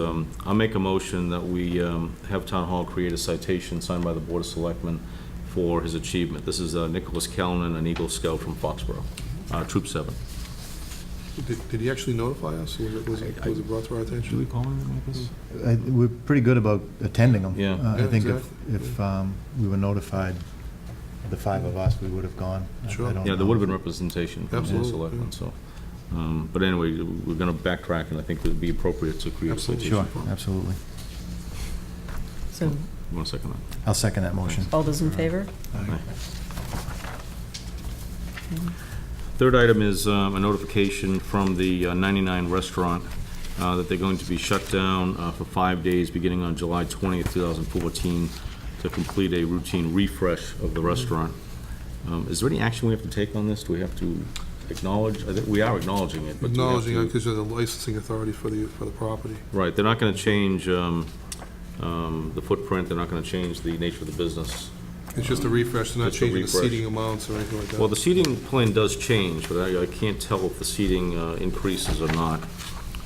I'll make a motion that we have Town Hall create a citation signed by the Board of Selectmen for his achievement. This is Nicholas Calnan, an Eagle Scout from Foxborough, Troop 7. Did he actually notify us? Was it brought to our Should we attention? call him like this? We're pretty good about attending them. Yeah. I Yeah, think exactly. if we were notified, the 5 of us, we would have gone. Sure. I don't Yeah, there know. would have been representation from the Absolutely, selectmen, yeah. so. But anyway, we're going to backtrack, and I think it would be appropriate to create a Absolutely. citation. Sure, absolutely. So, You want to second that? I'll second that motion. all those in favor? Aye. Third item is a notification from the 99 Restaurant that they're going to be shut down for 5 days, beginning on July 20th, 2014, to complete a routine refresh of the restaurant. Is there any action we have to take on this? Do we have to acknowledge? I think we are acknowledging it, but do we have Acknowledging to- it because you're the licensing authority for the property. Right, they're not going to change the footprint, they're not going to change the nature of the business. It's just a refresh, they're not Just a changing the refresh. seating amounts or anything like that. Well, the seating plan does change, but I can't tell if the seating increases or not.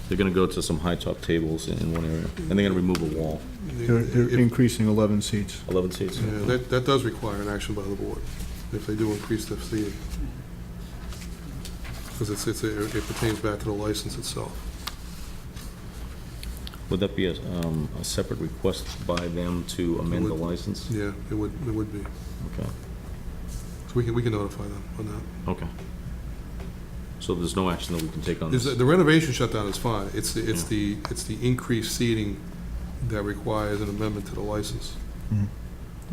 They're going to go to some high-top tables in one area, and they're going to remove a wall. They're If- increasing 11 seats. 11 seats? Yeah, that does require an action by the board, if they do increase the seating. Because it pertains back to the license itself. Would that be a separate request by them to amend the would. license? Yeah, it would be. Okay, So we can notify them on that. okay. So there's no action that we can take on this? The renovation shutdown is fine. It's the increased seating that requires an amendment to the license. Mhm.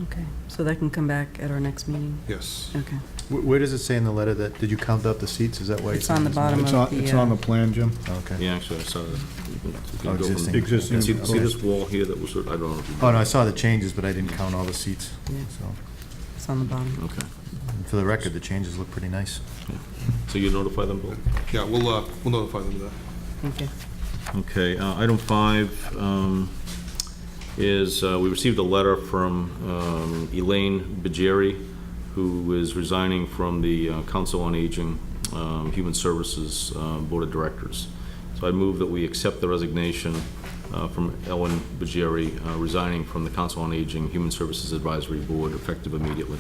Okay, so that can come back at our next meeting? Yes. Okay. Where does it say in the letter that, did you count out the seats? Is that why? It's on the bottom It's of on, the... it's on the plan, Jim. Okay. Yeah, actually, I saw that. You can Oh, go from- existing. Existing. See this wall here that was, I don't know. if you- Oh, no, I saw the changes, but I didn't count all the seats. Yeah. So, It's on the bottom. Okay. and for the record, the changes look pretty nice. So you notify them, Bill? Yeah, we'll notify them of that. Thank you. Okay, item 5 is, we received a letter from Elaine Bajeri, who is resigning from the Council on Aging, Human Services Board of Directors. So I move that we accept the resignation from Ellen Bajeri, resigning from the Council on Aging, Human Services Advisory Board, effective immediately.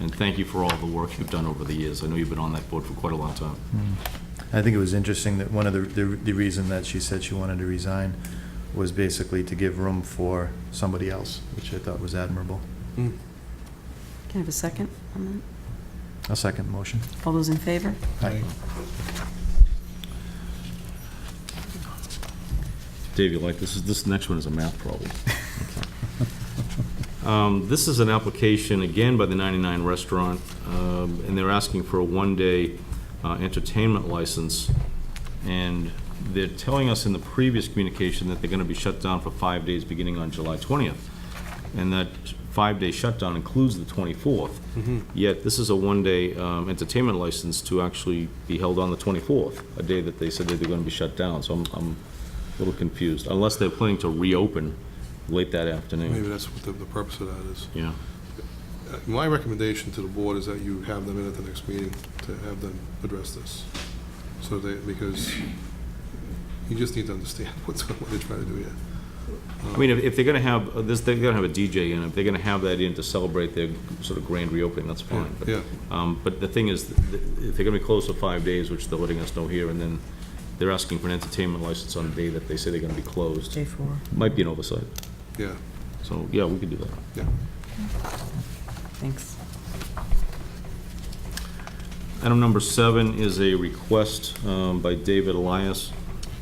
And thank you for all the work you've done over the years. I know you've been on that board for quite a long time. I think it was interesting that one of the reason that she said she wanted to resign was basically to give room for somebody else, which I thought was admirable. Mm. Can I have a second on I'll second the motion. that? All those in favor? Aye. Dave, you like this? This next one is a math problem. This is an application, again, by the 99 Restaurant, and they're asking for a one-day entertainment license. And they're telling us in the previous communication that they're going to be shut down for 5 days beginning on July 20th. and that 5-day shutdown includes the 24th. Yet this is a 1-day entertainment license to actually be held on the 24th, a day that they said that they're going to be shut down. So I'm a little confused, unless they're planning to reopen late that afternoon. Maybe that's what the purpose of that is. Yeah. My recommendation to the board is that you have them in at the next meeting to have them address this. So because you just need to understand what they're trying to do here. I mean, if they're gonna have this, they're gonna have a DJ in. If they're gonna have that in to celebrate their sort of grand reopening, that's fine. But, Yeah. But the thing is, if they're gonna be closed for 5 days, which they're letting us know here, and then they're asking for an entertainment license on the day that they say they're gonna be closed, Day 4. might be an oversight. Yeah, So, yeah, we could do that. yeah. Thanks. Item number 7 is a request by David Elias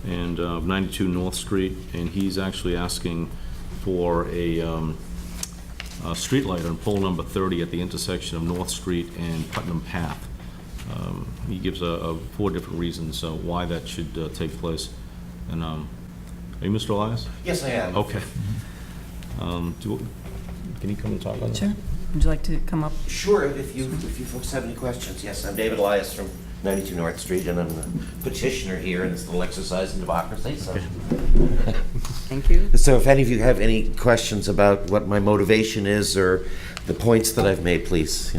and 92 North Street, and he's actually asking for a street light on pole number 30 at the intersection of North Street and Putnam Path. He gives 4 different reasons why that should take place. And are you Mr. Elias? Yes, I am. Okay. Can you come and talk on that? Sure. Would you like to come up? Sure, if you folks have any questions. Yes, I'm David Elias from 92 North Street, and I'm the petitioner here in this little exercise in democracy. So. Thank you. So if any of you have any questions about what my motivation is or the points that I've made, please,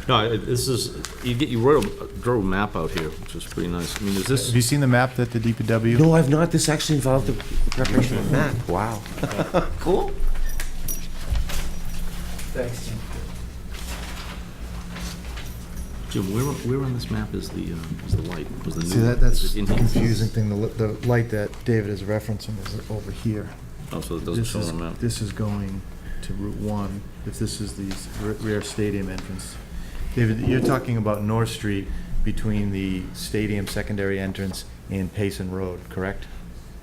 No, this is, you drew a map out here, which is pretty nice. I mean, is this? Have you seen the map that the DPW? No, I've not. This actually involved the preparation of a map. Wow. Cool. Thanks, Jim. Jim, where on this map is the light? Was the See, new- that's is it in the here? confusing thing. The light that David is referencing is over here. Oh, so it doesn't show on the map. This is going to Route 1, if this is the rear stadium entrance. David, you're talking about North Street between the stadium secondary entrance and Payson Road, correct?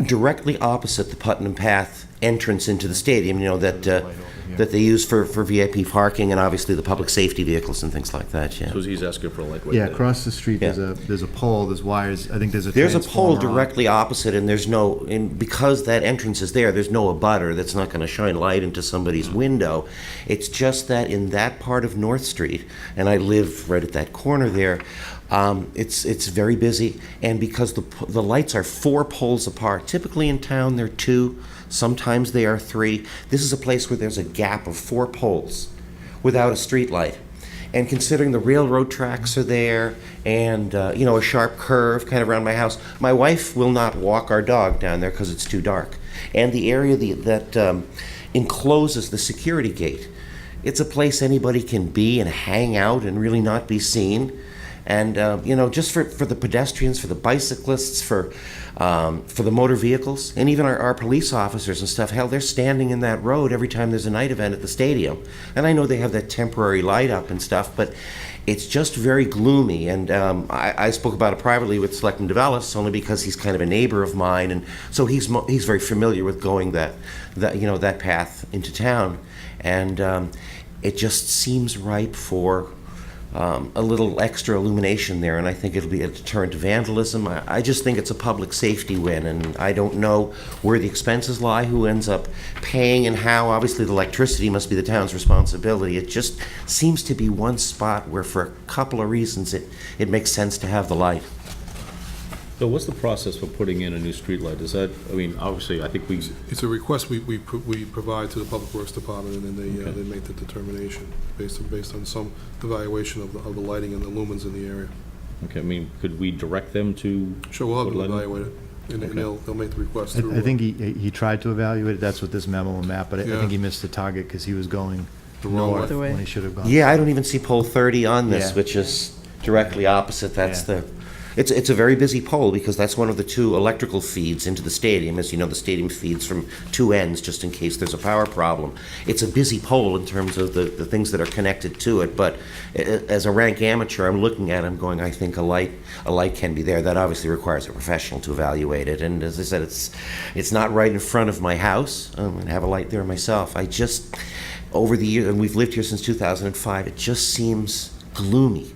Directly opposite the Putnam Path entrance into the stadium, that There's a light over here. that they use for VIP parking and obviously the public safety vehicles and things like that, yeah. So he's asking for a light right Yeah, there. across the street, Yeah. there's a pole, there's wires, I think there's a There's a pole transformer on. directly opposite, and because that entrance is there's no abutter that's not going to shine light into somebody's window. It's just that in that part of North Street, and I live right at that corner there, it's very busy, and because the lights are 4 poles apart. Typically in town they're 2, sometimes they are 3. This is a place where there's a gap of 4 poles without a street light. And considering the railroad tracks are there and, a sharp curve kind of around my house, my wife will not walk our dog down there because it's too dark. And the area that encloses the security gate, it's a place anybody can be and hang out and really not be seen. And, just for the pedestrians, for the bicyclists, for the motor vehicles, and even our police officers and stuff, hell, they're standing in that road every time there's a night event at the stadium. And I know they have that temporary light up and stuff, but it's just very gloomy. And I spoke about it privately with Selectman DeVellis, only because he's kind of a neighbor of mine, and so he's very familiar with going that path into town. And it just seems ripe for a little extra illumination there, and I think it'll be a deterrent to vandalism. I just think it's a public safety win, and I don't know where the expenses lie, who ends up paying and how. Obviously, the electricity must be the town's responsibility. It just seems to be one spot where, for a couple of reasons, it makes sense to have the light. So what's the process for putting in a new streetlight? Is that, I mean, obviously, I think It's a request we provide to the Public Works Department, and then Okay. they make the determination based on some evaluation of the lighting and the lumens in the area. okay, I mean, could we direct them to? Sure, we'll have put to lighting? evaluate it, and Okay. they'll make the request through. I think he tried to evaluate it, that's what this memo and map, but I Yeah. think he missed the target because he was going The wrong north way. when he should have gone. Yeah, I don't even see pole 30 on this, Yeah. which is directly opposite. That's Yeah. It's a very busy pole because that's one of the 2 electrical feeds into the stadium. As you know, the stadium feeds from 2 ends just in case there's a power problem. It's a busy pole in terms of the things that are connected to it, but as a rank amateur, I'm looking at it, I'm going, I think a light can be there. That obviously requires a professional to evaluate it, and as I said, it's not right in front of my house. I'm going to have a light there myself. I just, over the years, and we've lived here since 2005, it just seems gloomy.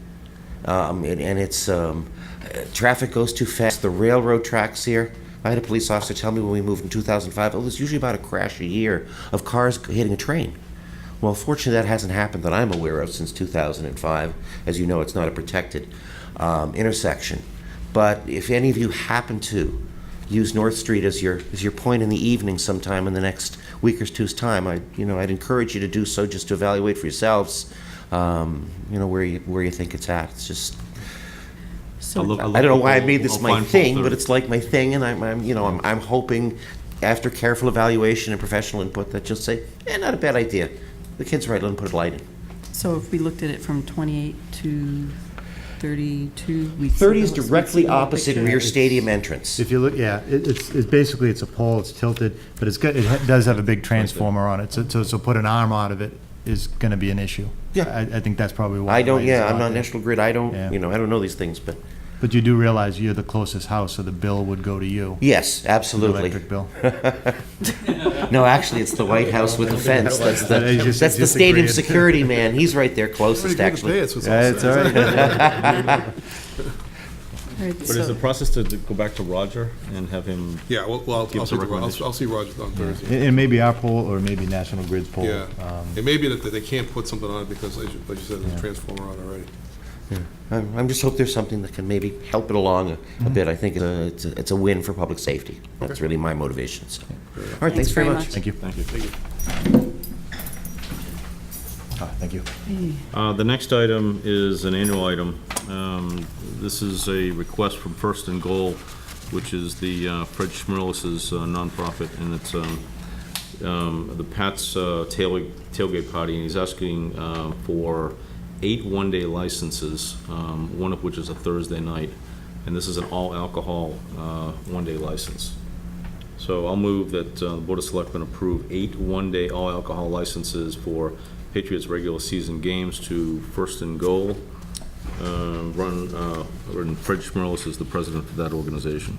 And it's traffic goes too fast. The railroad tracks here, I had a police officer tell me when we moved in 2005, oh, there's usually about a crash a year of cars hitting a train. Well, fortunately, that hasn't happened that I'm aware of since 2005. As you know, it's not a protected intersection. But if any of you happen to use North Street as your point in the evening sometime in the next week or two's time, I'd encourage you to do so, just to evaluate for yourselves, where you think it's at. It's just, So, I don't know why I made this I'll my find thing, fault but there. it's like my thing, and I'm hoping, after careful evaluation and professional input, that you'll say, not a bad idea. The kid's right, let them put a light in. so if we looked at it from 28 to 32, we'd 30 is we'd see directly the whole opposite picture. rear stadium entrance. If you look, yeah, it's basically, it's a pole, it's tilted, but it does have a big transformer on it, so put an arm out of it is gonna be an issue. Yeah. I think that's probably why. I don't, it's I'm out not there. National Grid, I don't, Yeah. I don't know these things, but, But you do realize you're the closest house, so the bill would go to you. yes, The absolutely. electric bill. No, actually, it's the White House with the fence. That's Just the stadium agreed. security man. He's right there closest, Pretty good to pay actually. us, it's Yeah, it's all right. All right, But is the so- process to go back to Roger and have him, Yeah, well, Give I'll us a see recommendation. I'll see Roger on Thursday. It may be our poll, or maybe National Grid's poll. Yeah, it may be that they can't put something on it because, like you said, there's a transformer on already. I'm just hope there's something that can maybe help it along a bit. I think it's a win for public safety. That's really my motivation, so. All right, thanks very much. Thank you. thank you. Thank you. The next item is an annual item. This is a request from First and Goal, which is the Fred Schmirlis's nonprofit, and it's the Pat's tailgate party, and he's asking for 8 one-day licenses, one of which is a Thursday night, and this is an all-alcohol one-day license. So I'll move that the Board of Selectmen approve 8 one-day all-alcohol licenses for Patriots regular season games to First and Goal. And Fred Schmirlis is the president for that organization.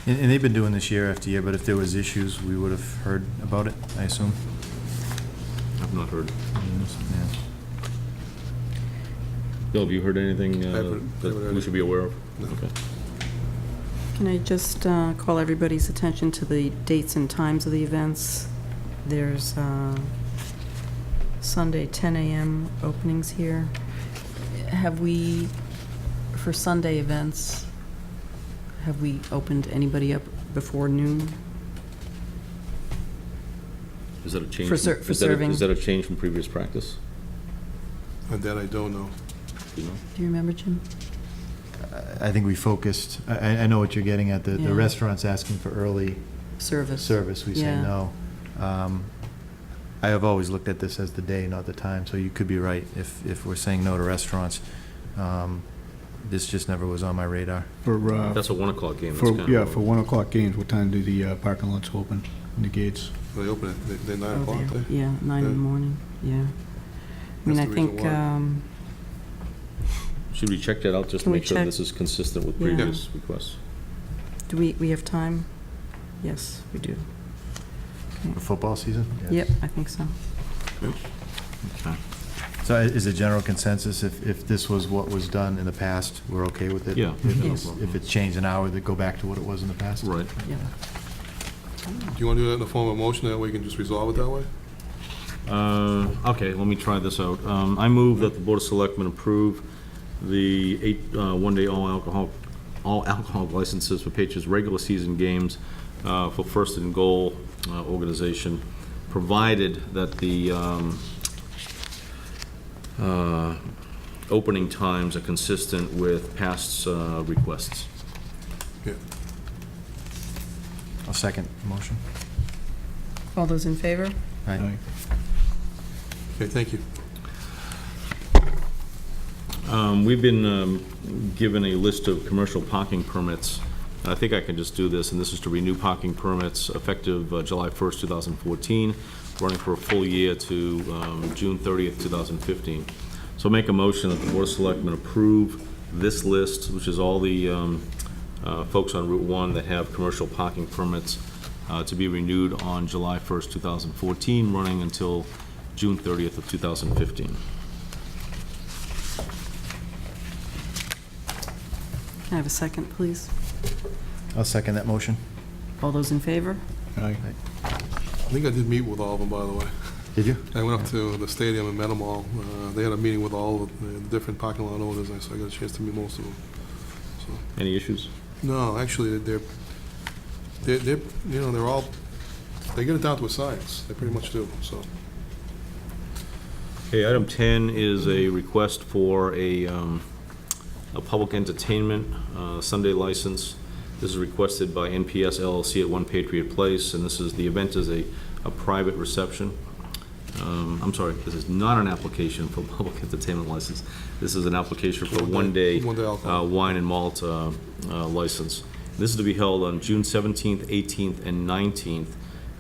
And they've been doing this year after year, but if there was issues, we would have heard about it, I assume. I've not heard. Yeah. Bill, have you heard anything haven't that heard we should be aware of? No. Okay. Can I just call everybody's attention to the dates and times of the events? There's Sunday, 10 a.m. openings here. Have we, for Sunday events, have we opened anybody up before noon? Is that a change? For from- for is that a- serving. Is that a change from previous practice? And that I don't know. Do you know? Do you remember, Jim? I think we focused, I know what you're getting at, the Yeah. restaurant's asking for early Service. service, we say Yeah. no. I have always looked at this as the day, not the time, so you could be right if we're saying no to restaurants. This just never was on my radar. For, That's a 1 o'clock game. for, That's kind yeah, of- for 1 o'clock games, what time do the parking lots open and the gates? They open it, they're 9 Oh, o'clock there. there. Yeah, 9 in the Yeah. morning, yeah. I mean, That's I the reason think, why. Should we check that out just to Can we make sure check? this is consistent with Yeah. previous requests? do we have time? Yes, we do. For football season? Yeah. Yep, I think so. Okay. So is it general consensus, if this was what was done in the past, we're okay with it? Yeah. If it's changed an hour, that go back to what it was in the past? Right. Yeah. Do you want to do that in the form of a motion, that way we can just resolve it that way? Okay, let me try this out. I move that the Board of Selectmen approve the 8 one-day all-alcohol licenses for Patriots regular season games for First and Goal organization, provided that the opening times are consistent with past requests. Yeah. I'll second the motion. All those in favor? Aye. Okay, thank you. We've been given a list of commercial parking permits. I think I can just do this, and this is to renew parking permits effective July 1st, 2014, running for a full year to June 30th, 2015. So make a motion that the Board of Selectmen approve this list, which is all the folks on Route 1 that have commercial parking permits to be renewed on July 1st, 2014, running until June 30th of 2015. Can I have a second, please? I'll second that motion. All those in favor? Aye. I think I did meet with all of them, by the way. Did you? I went up to the stadium and met them all. They had a meeting with all of the different parking lot owners, and so I got a chance to meet most of them. So, Any issues? no, actually, they're they're all, they get it down to a science. They pretty much do, so. Okay, item 10 is a request for a public entertainment Sunday license. This is requested by NPS LLC at 1 Patriot Place, and the event is a private reception. I'm sorry, this is not an application for public entertainment license. This is an application for one-day alcohol. wine and malt license. This is to be held on June 17th, 18th, and 19th.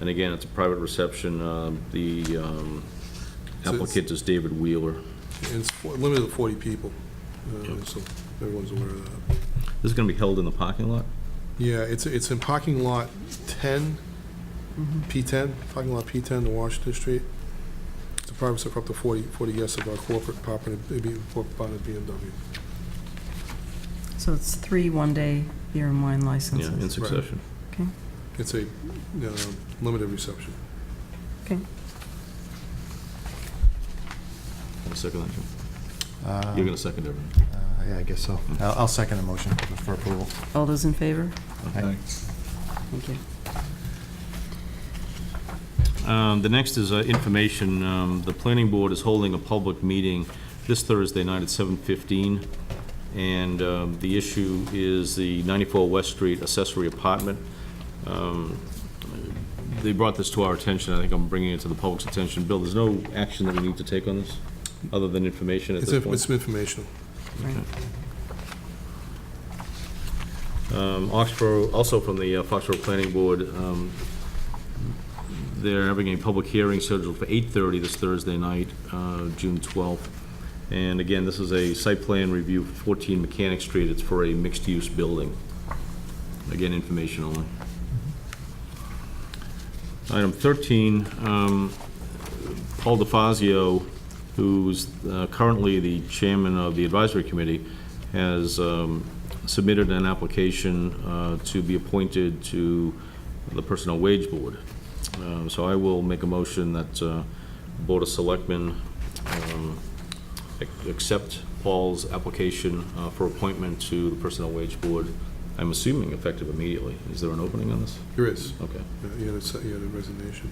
And again, it's a private reception. The applicant is David Wheeler. And it's limited to 40 people, so everyone's aware of that. This is going to be held in the parking lot? Yeah, it's in parking lot 10, P10, parking lot P10 to Washington Street. It's a private set for up to 40 guests of our corporate property, maybe part of BMW. So it's 3 one-day beer and wine Yeah, licenses. in succession. Okay, It's a limited reception. okay. I'll second that, Jim. Uh, You're going to second everything. Yeah, I guess so. I'll second the motion for approval. All those in favor? Aye. Thank you. The next is information. The planning board is holding a public meeting this Thursday night at 7:15, and the issue is the 94 West Street accessory apartment. They brought this to our attention. I think I'm bringing it to the public's attention. Bill, there's no action that we need to take on this, other than information at this point? It's informational. Right. Foxborough, also from the Foxborough Planning Board, they're having a public hearing scheduled for 8:30 this Thursday night, June 12th. And again, this is a site plan review for 14 Mechanic Street. It's for a mixed-use building. Again, information only. Item 13, Paul DeFazio, who's currently the chairman of the advisory committee, has submitted an application to be appointed to the Personnel Wage Board. So I will make a motion that Board of Selectmen accept Paul's application for appointment to the Personnel Wage Board. I'm assuming effective immediately. Is there an opening on this? There is. Okay. You had a resignation.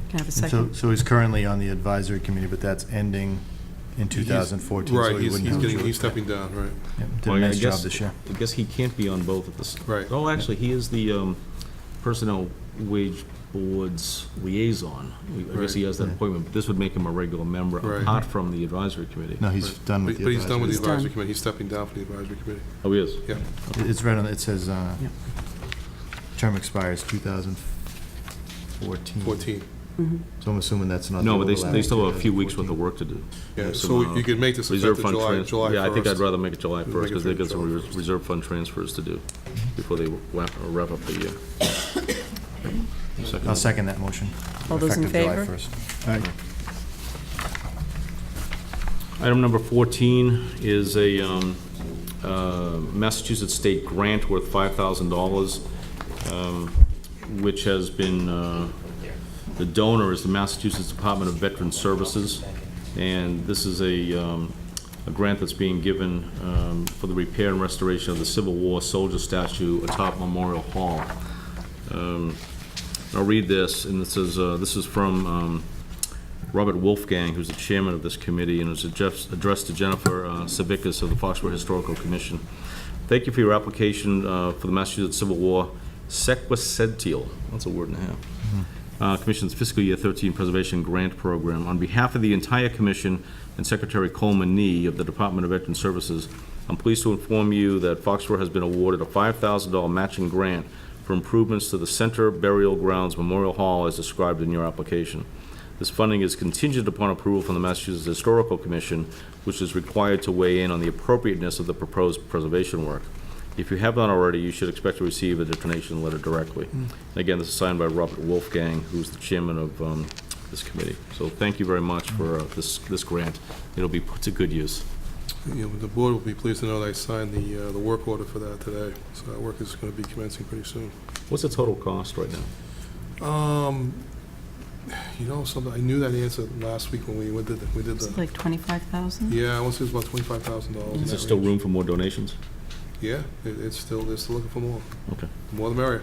Can I have a And second? So he's currently on the advisory committee, but that's ending in 2014. so Right, he wouldn't have to- he's stepping down, right. Yeah, Did Well, a I nice guess- job this year. I guess he can't be on both at this. Right. Oh, actually, he is the Personnel Wage Board's liaison. I guess he has that Right. appointment, but this would make him a regular member Right. apart from the advisory committee. No, he's Right. done with the But he's done with the He's done. advisory committee. He's stepping down from the advisory committee. Oh, he is? Yeah. It's right on, it says, Yeah. term expires 2014. 14. Mhm. So I'm assuming that's not. No, the but they overlap still have a to few weeks worth of 14. work to do. Yeah, There's so some, you could make this reserve effective fund July 1st. Yeah, I think I'd rather make it July Make 1st, it because they got some July 1st. reserve fund transfers to do before they wrap up the year. I'll second that motion. All those in Effective July favor? 1st. Aye. Item number 14 is a Massachusetts state grant worth $5,000, which has been, the donor is the Massachusetts Department of Veteran Services, and this is a grant that's being given for the repair and restoration of the Civil War soldier statue atop Memorial Hall. I'll read this, and this is from Robert Wolfgang, who's the chairman of this committee, and it was addressed to Jennifer Savickas of the Foxborough Historical Commission. Thank you for your application for the Massachusetts Civil War Sequicentennial, that's a word and a half, Commission's fiscal year 13 preservation grant program. On behalf of the entire commission and Secretary Coleman Nee of the Department of Veteran Services, I'm pleased to inform you that Foxborough has been awarded a $5,000 matching grant for improvements to the Center Burial Grounds Memorial Hall as described in your application. This funding is contingent upon approval from the Massachusetts Historical Commission, which is required to weigh in on the appropriateness of the proposed preservation work. If you have not already, you should expect to receive a donation letter directly. Again, this is signed by Robert Wolfgang, who's the chairman of this committee. So thank you very much for this grant. It'll be put to good use. The board will be pleased to know that I signed the work order for that today, so that work is going to be commencing pretty soon. What's the total cost right now? Something, I knew that answer last week when we did Is it the, like 25,000? yeah, I want to say it was about $25,000. Is there still room for more donations? Yeah, they're still looking for more. Okay. The more the merrier.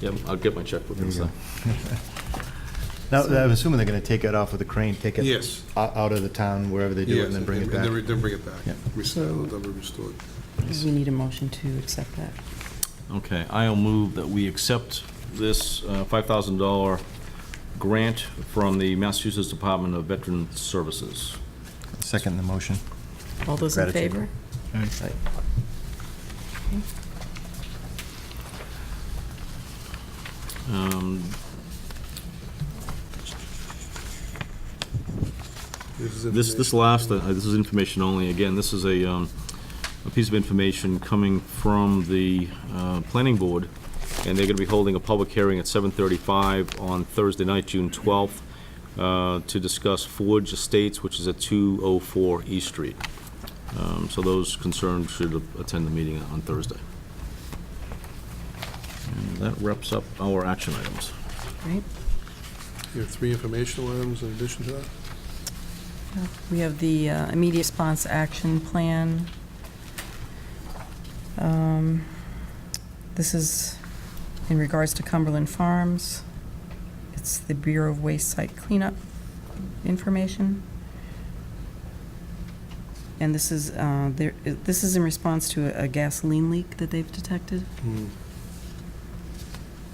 Yeah, I'll get my checkbook There and you go. stuff. Now, I'm assuming they're going to take it off with a crane, take it Yes. out of the town, wherever they do it, Yes, and then bring it and back. then bring it back. Yeah. They'll be restored. We need a motion to accept that. Okay, I'll move that we accept this $5,000 grant from the Massachusetts Department of Veteran Services. Second the motion. All those in Gratitude. favor? Aye. This last, this is information only. Again, this is a piece of information coming from the planning board, and they're going to be holding a public hearing at 7:35 on Thursday night, June 12th, to discuss Forge Estates, which is at 204 East Street. So those concerned should attend the meeting on Thursday. And that wraps up our action items. Right? You have 3 informational items in addition to that? We have the immediate response action plan. This is in regards to Cumberland Farms. It's the Bureau of Waste Site Cleanup information. And this is in response to a gasoline leak that they've detected.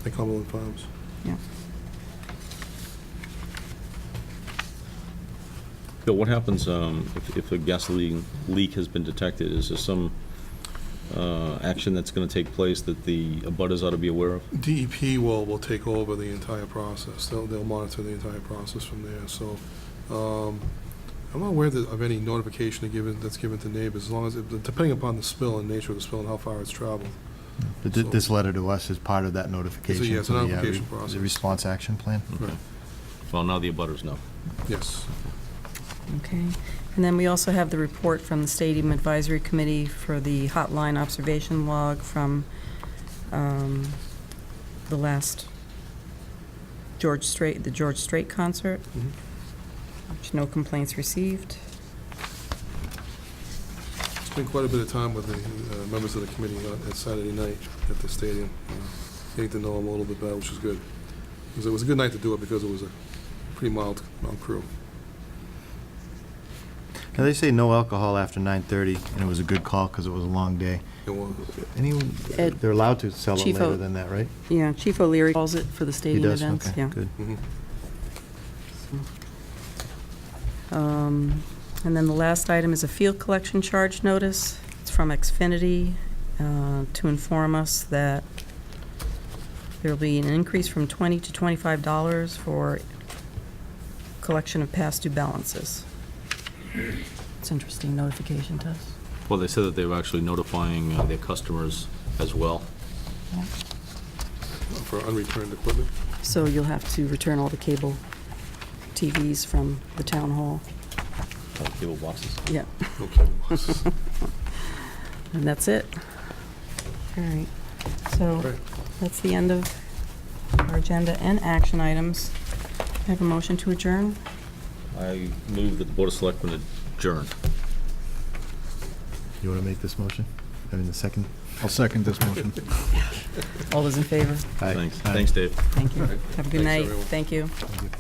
At Cumberland Farms. Yeah. Bill, what happens if a gasoline leak has been detected? Is there some action that's going to take place that the abutters ought to be aware of? DEP will take over the entire process. They'll monitor the entire process from there. So I'm not aware of any notification that's given to neighbors, as long as, depending upon the spill and nature of the spill and how far it's traveled. But this letter to us is part of that notification. Yeah, it's a for the, notification process. The response action plan. Right. Well, now the abutters know. Yes. Okay. And then we also have the report from the Stadium Advisory Committee for the hotline observation log from the last George Strait concert, which no complaints received. Spent quite a bit of time with the members of the committee at Saturday night at the stadium, getting to know them a little bit better, which is good. It was a good night to do it because it was a pretty mild crew. Now, they say no alcohol after 9:30, and it was a good call because it was a long day. It was. Anyone, Ed, they're allowed to sell it Chief later O- than that, right? Yeah, Chief O'Leary calls it for the He stadium does? events. Okay, Yeah. good. And then the last item is a field collection charge notice. It's from Xfinity to inform us that there will be an increase from $20 to $25 for collection of past due balances. It's interesting notification to us. Well, they said that they were actually notifying their customers as well. Yeah. For unreturned equipment. So you'll have to return all the cable TVs from the town hall. Cable boxes. Yeah, Okay. and that's it. All right, so Right. that's the end of our agenda and action items. I have a motion to adjourn. I move that the Board of Selectmen adjourn. You want to make this motion? I mean, the second? I'll second this motion. All those in favor? Aye. Thanks. Aye. Thanks, Dave. Thank you. Have a good Thanks, night. everyone. Thank you. Thank you.